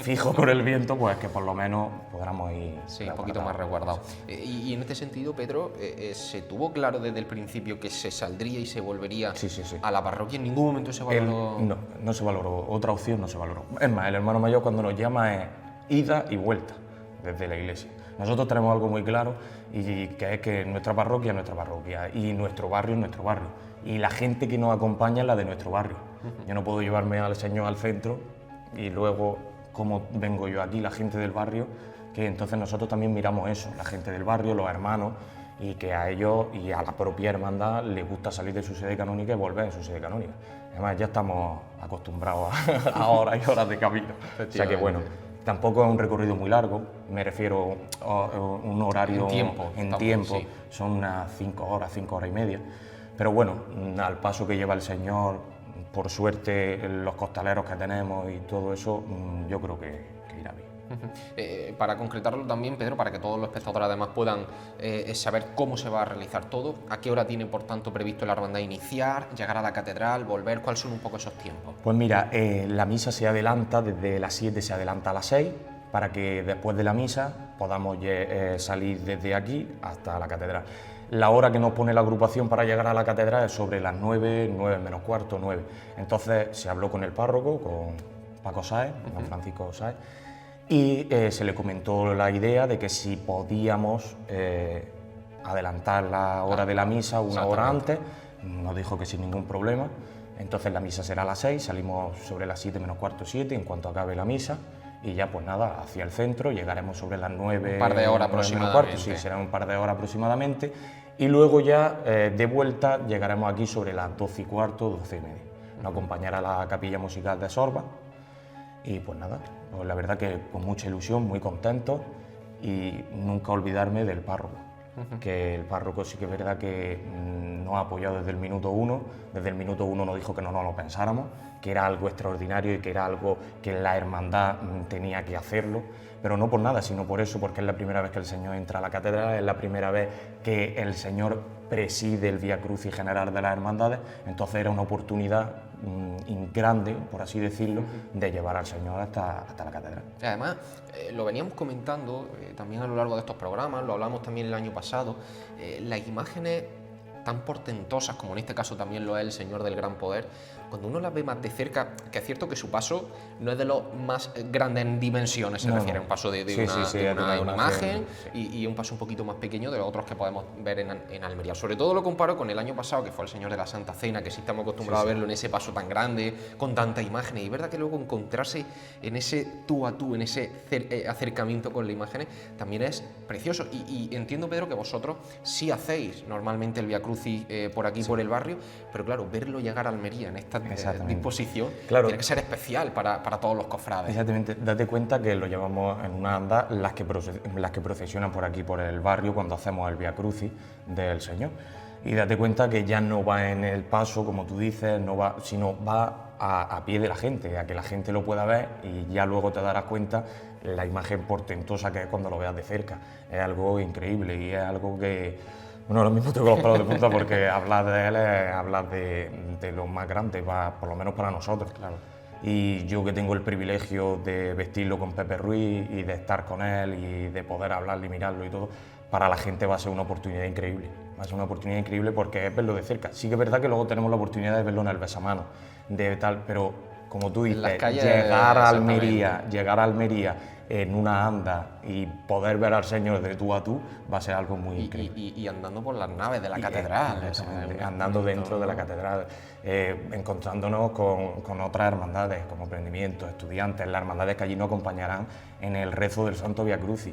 C: fijos con el viento, pues que por lo menos podamos ir
E: un poquito más resguardados. Y en este sentido, Pedro, ¿se tuvo claro desde el principio que se saldría y se volvería a la parroquia? ¿En ningún momento se valoró?
C: No se valoró, otra opción no se valoró. Es más, el hermano mayor cuando nos llama es ida y vuelta desde la iglesia. Nosotros tenemos algo muy claro, y que es que nuestra parroquia es nuestra parroquia y nuestro barrio es nuestro barrio, y la gente que nos acompaña es la de nuestro barrio. Yo no puedo llevarme al Señor al centro y luego, como vengo yo aquí, la gente del barrio, que entonces nosotros también miramos eso, la gente del barrio, los hermanos, y que a ellos y a la propia hermandad les gusta salir de su sede canónica y volver a su sede canónica. Además, ya estamos acostumbrados a horas y horas de camino. O sea que bueno, tampoco es un recorrido muy largo, me refiero a un horario en tiempo, sí. Son unas 5 horas y media. Pero bueno, al paso que lleva el Señor, por suerte los costaleros que tenemos y todo eso, yo creo que irá bien.
E: Para concretarlo también, Pedro, para que todos los espectadores además puedan saber cómo se va a realizar todo, ¿a qué hora tiene por tanto previsto la hermandad iniciar, llegar a la catedral, volver? ¿Cuáles son un poco esos tiempos?
C: Pues mira, la misa se adelanta desde las 7, se adelanta a las 6, para que después de la misa podamos salir desde aquí hasta la catedral. La hora que nos pone la agrupación para llegar a la catedral es sobre las 9, 9 menos cuarto, 9. Entonces se habló con el párroco, con Paco Sáez, don Francisco Sáez, y se le comentó la idea de que si podíamos adelantar la hora de la misa una hora antes. Nos dijo que sin ningún problema. Entonces la misa será a las 6, salimos sobre las 7 menos cuarto, 7, en cuanto acabe la misa, y ya pues nada, hacia el centro, llegaremos sobre las 9.
E: Un par de horas aproximadamente.
C: Sí, serán un par de horas aproximadamente, y luego ya de vuelta llegaremos aquí sobre las 12 y cuarto, 12 y media. Nos acompañará la capilla musical de Sorba, y pues nada, pues la verdad que con mucha ilusión, muy contento, y nunca olvidarme del párroco. Que el párroco sí que es verdad que nos ha apoyado desde el minuto 1, nos dijo que no nos lo pensáramos, que era algo extraordinario y que era algo que la hermandad tenía que hacerlo, pero no por nada, sino por eso, porque es la primera vez que el Señor entra a la catedral, es la primera vez que el Señor preside el Vía Crucis general de las hermandades, entonces era una oportunidad grande, por así decirlo, de llevar al Señor hasta la catedral.
E: Además, lo veníamos comentando también a lo largo de estos programas, lo hablamos también el año pasado, las imágenes tan portentosas como en este caso también lo es el Señor del Gran Poder, cuando uno las ve más de cerca, que es cierto que su paso no es de los más grandes en dimensiones, se refiere a un paso de una imagen y un paso un poquito más pequeño de los otros que podemos ver en Almería. Sobre todo lo comparo con el año pasado, que fue el Señor de la Santa Cena, que sí estamos acostumbrados a verlo en ese paso tan grande, con tantas imágenes, y es verdad que luego encontrarse en ese tú a tú, en ese acercamiento con las imágenes, también es precioso. Y entiendo, Pedro, que vosotros sí hacéis normalmente el Vía Crucis por aquí, por el barrio, pero claro, verlo llegar a Almería en esta disposición tiene que ser especial para todos los cofrades.
C: Exactamente, date cuenta que lo llevamos en una anda las que procesionan por aquí, por el barrio, cuando hacemos el Vía Crucis del Señor. Y date cuenta que ya no va en el paso, como tú dices, sino va a pie de la gente, a que la gente lo pueda ver, y ya luego te darás cuenta la imagen portentosa que es cuando lo veas de cerca. Es algo increíble y es algo que... Bueno, ahora mismo tengo los pelos de punta porque hablar de él es hablar de lo más grande, por lo menos para nosotros. Claro. Y yo que tengo el privilegio de vestirlo con Pepe Ruiz y de estar con él y de poder hablarle y mirarlo y todo, para la gente va a ser una oportunidad increíble. Va a ser una oportunidad increíble porque es verlo de cerca. Sí que es verdad que luego tenemos la oportunidad de verlo en el besamano, pero como tú dices, llegar a Almería en una anda y poder ver al Señor de tú a tú va a ser algo muy increíble.
E: Y andando por las naves de la catedral.
C: Andando dentro de la catedral, encontrándonos con otras hermandades, como Prendimientos, Estudiantes, las hermandades que allí nos acompañarán en el rezo del Santo Vía Crucis.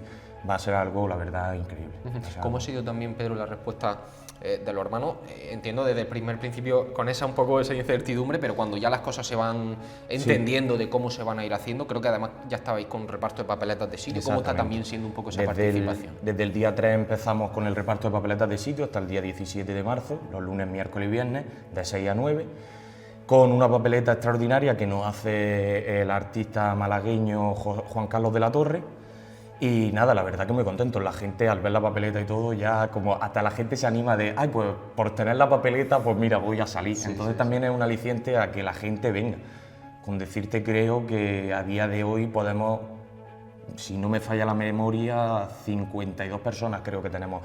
C: Va a ser algo, la verdad, increíble.
E: ¿Cómo ha sido también, Pedro, la respuesta de los hermanos? Entiendo desde el primer principio con un poco esa incertidumbre, pero cuando ya las cosas se van entendiendo de cómo se van a ir haciendo, creo que además ya estabais con reparto de papeletas de sitio. ¿Cómo está también siendo un poco esa participación?
C: Desde el día 3 empezamos con el reparto de papeletas de sitio hasta el día 17 de marzo, los lunes, miércoles y viernes, de 6 a 9, con una papeleta extraordinaria que nos hace el artista malagueño Juan Carlos de la Torre. Y nada, la verdad que muy contento. La gente al ver la papeleta y todo, ya como hasta la gente se anima de, ay, pues por tener la papeleta, pues mira, voy a salir. Entonces también es un aliciente a que la gente venga. Con decirte, creo que a día de hoy podemos, si no me falla la memoria, 52 personas creo que tenemos,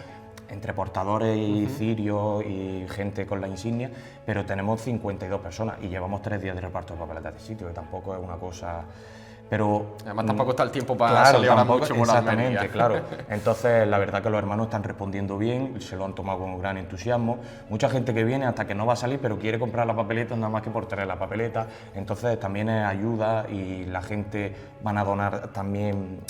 C: entre portadores y cirios y gente con la insignia, pero tenemos 52 personas y llevamos 3 días de reparto de papeletas de sitio, que tampoco es una cosa... Pero
E: además tampoco está el tiempo para salir ahora mucho por
C: exactamente, claro. Entonces la verdad que los hermanos están respondiendo bien, se lo han tomado con gran entusiasmo. Mucha gente que viene hasta que no va a salir, pero quiere comprar la papeleta nada más que por tener la papeleta. Entonces también es ayuda y la gente van a donar también,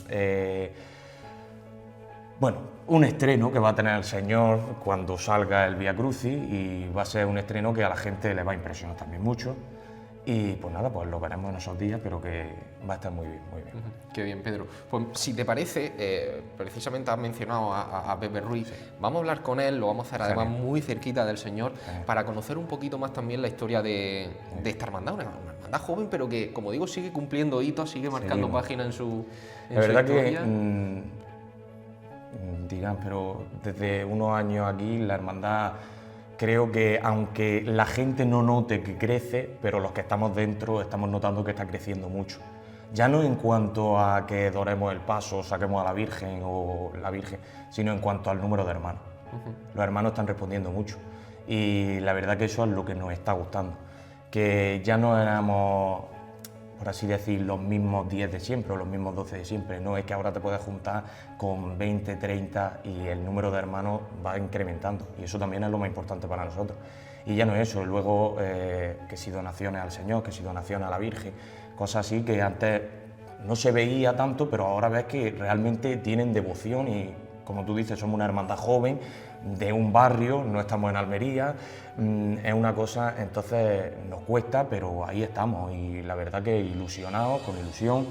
C: un estreno que va a tener el Señor cuando salga el Vía Crucis, y va a ser un estreno que a la gente le va a impresionar también mucho. Y pues nada, pues lo veremos en esos días, pero que va a estar muy bien, muy bien.
E: Qué bien, Pedro. Pues si te parece, precisamente has mencionado a Pepe Ruiz, vamos a hablar con él, lo vamos a hacer además muy cerquita del Señor, para conocer un poquito más también la historia de esta hermandad, una hermandad joven, pero que, como digo, sigue cumpliendo hitos, sigue marcando páginas en su
C: La verdad
E: historia.
C: que, digan, pero desde unos años aquí la hermandad, creo que aunque la gente no note que crece, pero los que estamos dentro estamos notando que está creciendo mucho. Ya no en cuanto a que doremos el paso, saquemos a la Virgen o la Virgen, sino en cuanto al número de hermanos. Los hermanos están respondiendo mucho y la verdad que eso es lo que nos está gustando. Que ya no éramos, por así decir, los mismos 10 de siempre o los mismos 12 de siempre. No es que ahora te puedes juntar con 20, 30 y el número de hermanos va incrementando. Y eso también es lo más importante para nosotros. Y ya no es eso, luego que si donaciones al Señor, que si donaciones a la Virgen, cosas así que antes no se veía tanto, pero ahora ves que realmente tienen devoción y, como tú dices, somos una hermandad joven de un barrio, no estamos en Almería, es una cosa, entonces nos cuesta, pero ahí estamos y la verdad que ilusionados, con ilusión,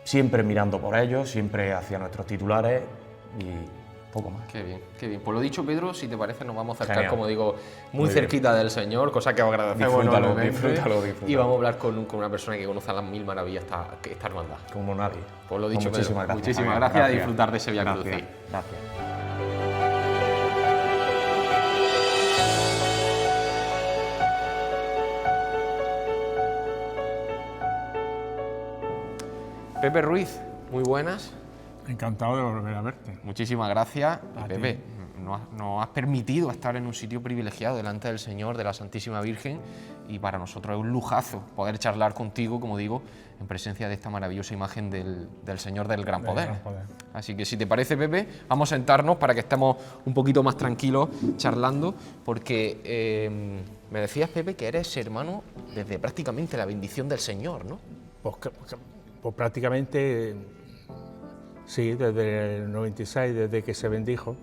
C: siempre mirando por ellos, siempre hacia nuestros titulares y poco más.
E: Qué bien, qué bien. Pues lo dicho, Pedro, si te parece nos vamos a acercar,
C: Genial.
E: como digo, muy cerquita del Señor, cosa que os agradecemos enormemente.
C: Disfrútalo.
E: Y vamos a hablar con una persona que conoce a las mil maravillas esta hermandad.
C: Como nadie.
E: Pues lo dicho,
C: Muchísimas
E: Pedro,
C: gracias.
E: muchísimas gracias a disfrutar de ese Vía Crucis.
C: Gracias.
E: Pepe Ruiz, muy buenas.
D: Encantado de volver a verte.
E: Muchísimas gracias.
D: A ti.
E: Pepe, nos has permitido estar en un sitio privilegiado delante del Señor, de la Santísima Virgen, y para nosotros es un lujazo poder charlar contigo, como digo, en presencia de esta maravillosa imagen del Señor del Gran Poder. Así que si te parece, Pepe, vamos a sentarnos para que estemos un poquito más tranquilos charlando, porque me decías, Pepe, que eres hermano desde prácticamente la bendición del Señor, ¿no?
D: Pues prácticamente sí, desde el 96, desde que se bendijo.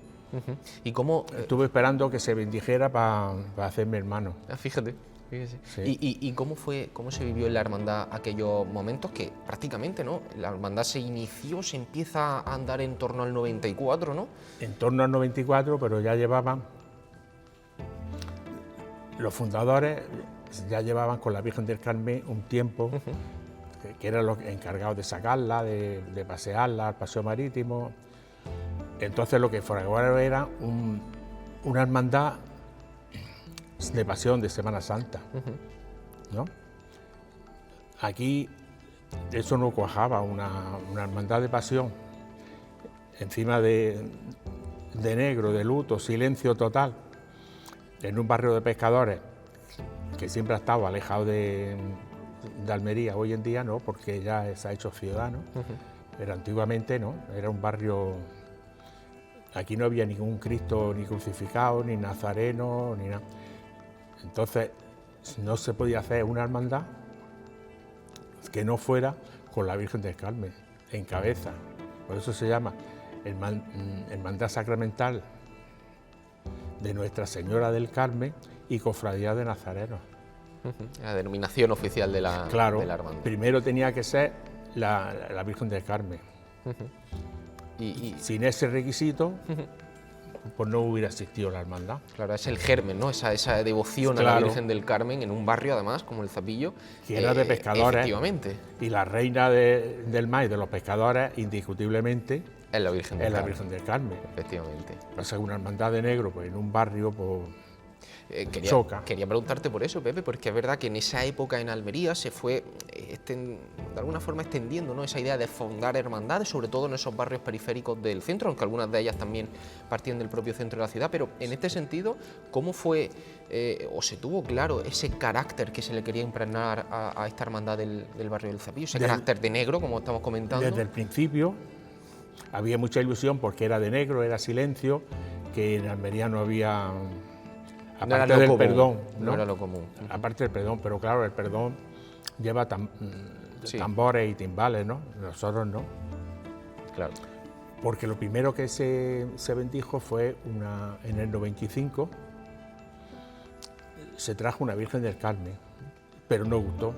E: ¿Y cómo...?
D: Estuve esperando que se bendijera para hacerme hermano.
E: Fíjate. Fíjese.
D: Sí.
E: ¿Y cómo se vivió en la hermandad aquellos momentos que prácticamente, ¿no? La hermandad se inició, se empieza a andar en torno al 94, ¿no?
D: En torno al 94, pero ya llevaban, los fundadores ya llevaban con la Virgen del Carmen un tiempo, que eran los encargados de sacarla, de pasearla al paseo marítimo. Entonces lo que fraguaron era una hermandad de pasión, de Semana Santa, ¿no? Aquí eso no cuajaba, una hermandad de pasión, encima de negro, de luto, silencio total, en un barrio de pescadores que siempre ha estado alejado de Almería. Hoy en día no, porque ya se ha hecho ciudad, ¿no? Pero antiguamente no, era un barrio. Aquí no había ningún Cristo ni crucificado, ni nazareno, ni nada. Entonces no se podía hacer una hermandad que no fuera con la Virgen del Carmen en cabeza. Por eso se llama Hermandad Sacramental de Nuestra Señora del Carmen y Cofradía de Nazarenos.
E: La denominación oficial de la hermandad.
D: Primero tenía que ser la Virgen del Carmen.
E: Y
D: sin ese requisito, pues no hubiera existido la hermandad.
E: Claro, es el germen, ¿no? Esa devoción a la Virgen del Carmen en un barrio, además, como el Zapillo.
D: Que era de pescadores.
E: Efectivamente.
D: Y la reina del mar y de los pescadores, indiscutiblemente,
E: es la Virgen
D: del Carmen.
E: Efectivamente.
D: Pues una hermandad de negro, pues en un barrio, pues...
E: Quería preguntarte por eso, Pepe, porque es verdad que en esa época en Almería se fue de alguna forma extendiendo, ¿no? Esa idea de fundar hermandades, sobre todo en esos barrios periféricos del centro, aunque algunas de ellas también partían del propio centro de la ciudad. Pero en este sentido, ¿cómo fue o se tuvo claro ese carácter que se le quería impregnar a esta hermandad del barrio del Zapillo, ese carácter de negro, como estamos comentando?
D: Desde el principio había mucha ilusión porque era de negro, era silencio, que en Almería no había... Aparte del perdón, ¿no?
E: No era lo común.
D: Aparte del perdón, pero claro, el perdón lleva tambores y timbales, ¿no? Nosotros no.
E: Claro.
D: Porque lo primero que se bendijo fue en el 95, se trajo una Virgen del Carmen, pero no gustó.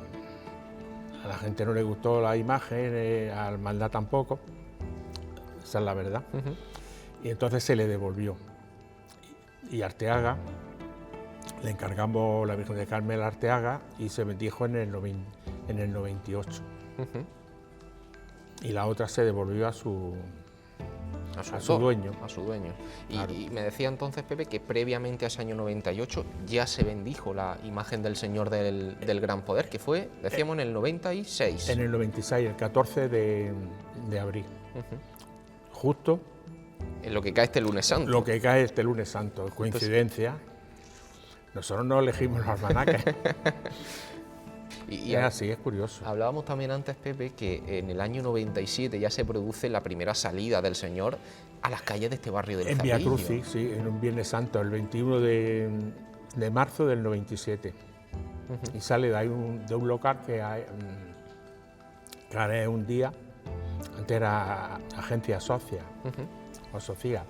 D: A la gente no le gustó la imagen, a la hermandad tampoco, esa es la verdad. Y entonces se le devolvió. Y Arteaga, le encargamos la Virgen del Carmen a Arteaga y se bendijo en el 98. Y la otra se devolvió a su dueño.
E: A su dueño.
D: Claro.
E: Y me decía entonces, Pepe, que previamente a ese año 98 ya se bendijo la imagen del Señor del Gran Poder, que fue, decíamos, en el 96.
D: En el 96, el 14 de abril. Justo.
E: En lo que cae este lunes santo.
D: Lo que cae este lunes santo, coincidencia. Nosotros no elegimos los almanaques.
E: Y
D: es así, es curioso.
E: Hablábamos también antes, Pepe, que en el año 97 ya se produce la primera salida del Señor a las calles de este barrio del Zapillo.
D: En Viacrucis, sí, en un Viernes Santo, el 21 de marzo del 97. Y sale de un local que ahora es Un Día, antes era Agencia Socia, o Sofía.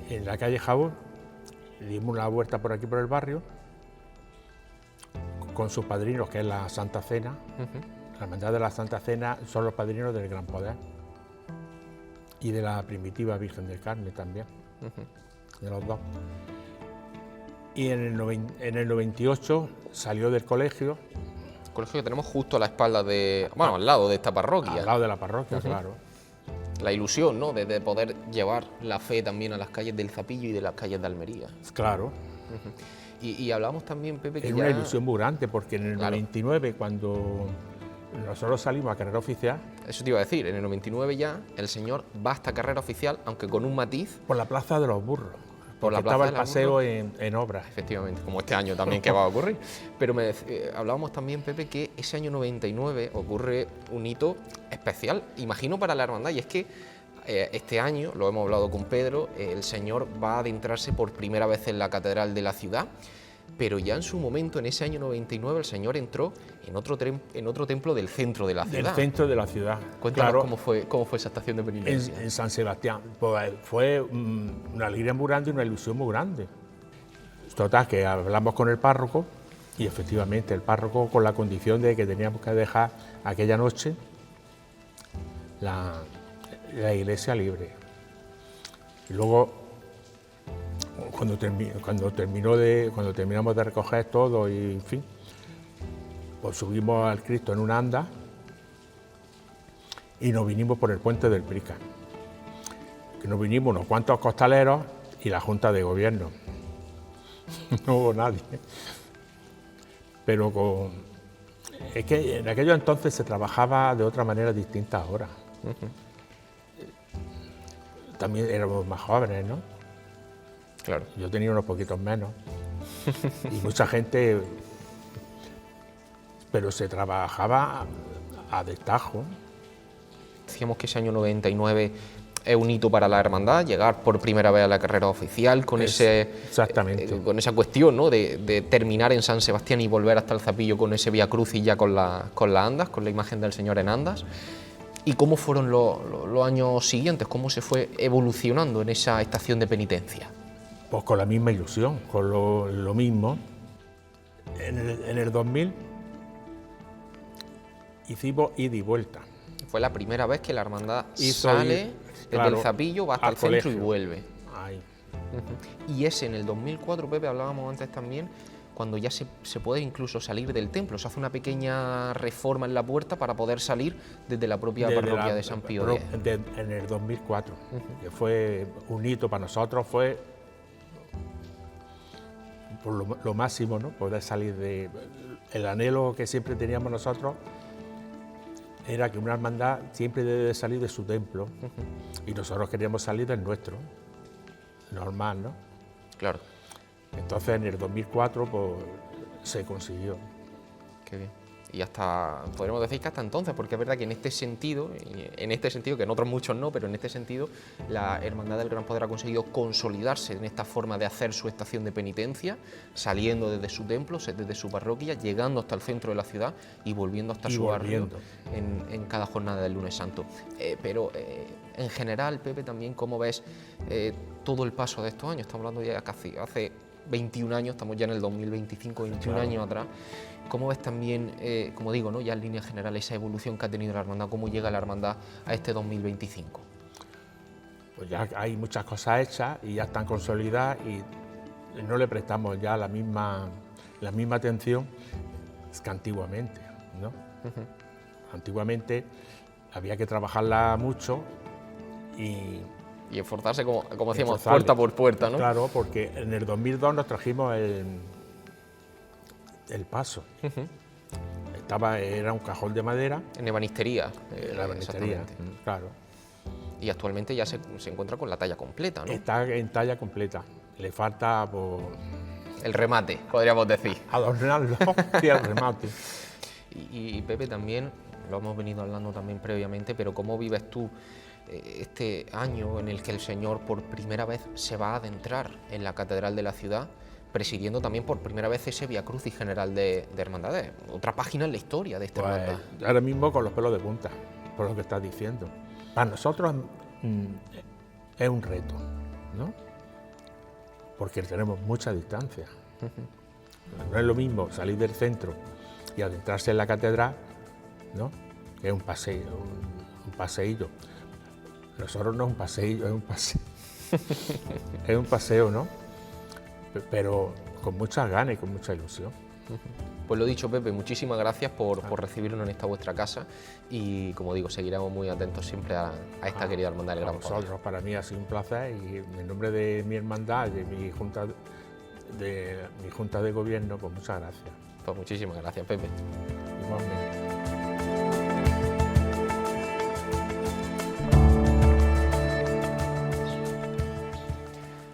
D: En la calle Jabón, dimos una vuelta por aquí por el barrio, con sus padrinos, que es la Santa Cena. La Hermandad de la Santa Cena son los padrinos del Gran Poder y de la primitiva Virgen del Carmen también, de los dos. Y en el 98 salió del colegio.
E: El colegio que tenemos justo a la espalda bueno, al lado de esta parroquia.
D: Al lado de la parroquia, claro.
E: La ilusión, ¿no?, de poder llevar la fe también a las calles del Zapillo y de las calles de Almería.
D: Claro.
E: Y hablábamos también, Pepe, que
D: es una ilusión muy grande, porque en el 99, cuando nosotros salimos a carrera oficial...
E: Eso te iba a decir, en el 99 ya el Señor va hasta carrera oficial, aunque con un matiz...
D: Por la Plaza de los Burros,
E: por la plaza
D: estaba el paseo en obras.
E: Efectivamente, como este año también que va a ocurrir. Pero hablábamos también, Pepe, que ese año 99 ocurre un hito especial, imagino, para la hermandad, y es que este año, lo hemos hablado con Pedro, el Señor va a adentrarse por primera vez en la catedral de la ciudad, pero ya en su momento, en ese año 99, el Señor entró en otro templo del centro de la ciudad.
D: Del centro de la ciudad.
E: Cuéntanos,
D: claro,
E: cómo fue esa estación de penitencia.
D: En San Sebastián. Pues fue una alegría muy grande y una ilusión muy grande. Total, que hablamos con el párroco y efectivamente el párroco, con la condición de que teníamos que dejar aquella noche la iglesia libre. Y luego, cuando terminamos de recoger todo y en fin, pues subimos al Cristo en una anda y nos vinimos por el puente del Prica. Que nos vinimos unos cuantos costaleros y la Junta de Gobierno. No hubo nadie. Pero es que en aquellos entonces se trabajaba de otra manera distinta ahora. También éramos más jóvenes, ¿no?
E: Claro.
D: Yo tenía unos poquitos menos. Y mucha gente... Pero se trabajaba a destajo.
E: Decíamos que ese año 99 es un hito para la hermandad, llegar por primera vez a la carrera oficial con
D: exactamente.
E: Con esa cuestión, ¿no?, de terminar en San Sebastián y volver hasta el Zapillo con ese Vía Crucis ya con las andas, con la imagen del Señor en andas. ¿Y cómo fueron los años siguientes? ¿Cómo se fue evolucionando en esa estación de penitencia?
D: Pues con la misma ilusión, con lo mismo. En el 2000 hicimos ida y vuelta.
E: Fue la primera vez que la hermandad sale desde el Zapillo, va hasta el centro y vuelve.
D: Ahí.
E: Y es en el 2004, Pepe, hablábamos antes también, cuando ya se puede incluso salir del templo. Se hace una pequeña reforma en la puerta para poder salir desde la propia parroquia de San Pío X.
D: En el 2004, que fue un hito para nosotros, fue por lo máximo, ¿no?, poder salir de... El anhelo que siempre teníamos nosotros era que una hermandad siempre debe salir de su templo, y nosotros queríamos salir del nuestro, normal, ¿no?
E: Claro.
D: Entonces en el 2004 pues, se consiguió.
E: Qué bien. Y hasta, podríamos decir que hasta entonces, porque es verdad que en este sentido, que en otros muchos no, pero en este sentido, la Hermandad del Gran Poder ha conseguido consolidarse en esta forma de hacer su estación de penitencia, saliendo desde su templo, desde su parroquia, llegando hasta el centro de la ciudad y volviendo hasta su barrio en cada jornada del Lunes Santo. Pero en general, Pepe, también, ¿cómo ves todo el paso de estos años? Estamos hablando ya casi hace 21 años, estamos ya en el 2025, 21
D: Claro.
E: años atrás. ¿Cómo ves también, como digo, ¿no?, ya en línea general, esa evolución que ha tenido la hermandad? ¿Cómo llega la hermandad a este 2025?
D: Pues ya hay muchas cosas hechas y ya están consolidadas y no le prestamos ya la misma atención que antiguamente, ¿no? Antiguamente había que trabajarla mucho y
E: esforzarse, como decíamos,
D: esforzarle.
E: puerta por puerta, ¿no?
D: Claro, porque en el 2002 nos trajimos el paso. Era un cajón de madera.
E: En ebanistería.
D: La ebanistería,
E: exactamente.
D: claro.
E: Y actualmente ya se encuentra con la talla completa, ¿no?
D: Está en talla completa. Le falta
E: El remate, podríamos decir.
D: adornarlo y el remate.
E: Y Pepe, también, lo hemos venido hablando también previamente, pero ¿cómo vives tú este año en el que el Señor por primera vez se va a adentrar en la Catedral de la ciudad, presidiendo también por primera vez ese Vía Crucis general de hermandades? Otra página en la historia de esta hermandad.
D: Ahora mismo con los pelos de punta, por lo que estás diciendo. Para nosotros es un reto, ¿no? Porque tenemos mucha distancia. No es lo mismo salir del centro y adentrarse en la catedral, ¿no?, que es un paseo, un paseillo. Nosotros no es un paseillo, es un paseo. Es un paseo, ¿no? Pero con muchas ganas y con mucha ilusión.
E: Pues lo dicho, Pepe, muchísimas gracias por recibirnos en esta vuestra casa y, como digo, seguiremos muy atentos siempre a esta querida hermandad del
D: A
E: Gran Poder.
D: vosotros, para mí ha sido un placer y en nombre de mi hermandad y de mi junta de gobierno, pues muchas gracias.
E: Pues muchísimas gracias, Pepe.
D: Igualmente.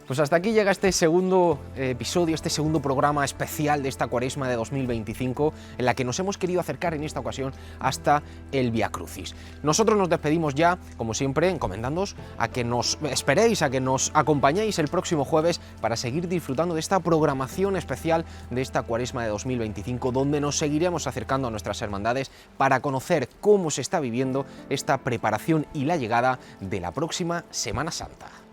E: Pues hasta aquí llega este segundo episodio, este segundo programa especial de esta Cuaresma de 2025, en la que nos hemos querido acercar en esta ocasión hasta el Vía Crucis. Nosotros nos despedimos ya, como siempre, encomendándoos a que nos esperéis, a que nos acompañéis el próximo jueves para seguir disfrutando de esta programación especial de esta Cuaresma de 2025, donde nos seguiremos acercando a nuestras hermandades para conocer cómo se está viviendo esta preparación y la llegada de la próxima Semana Santa.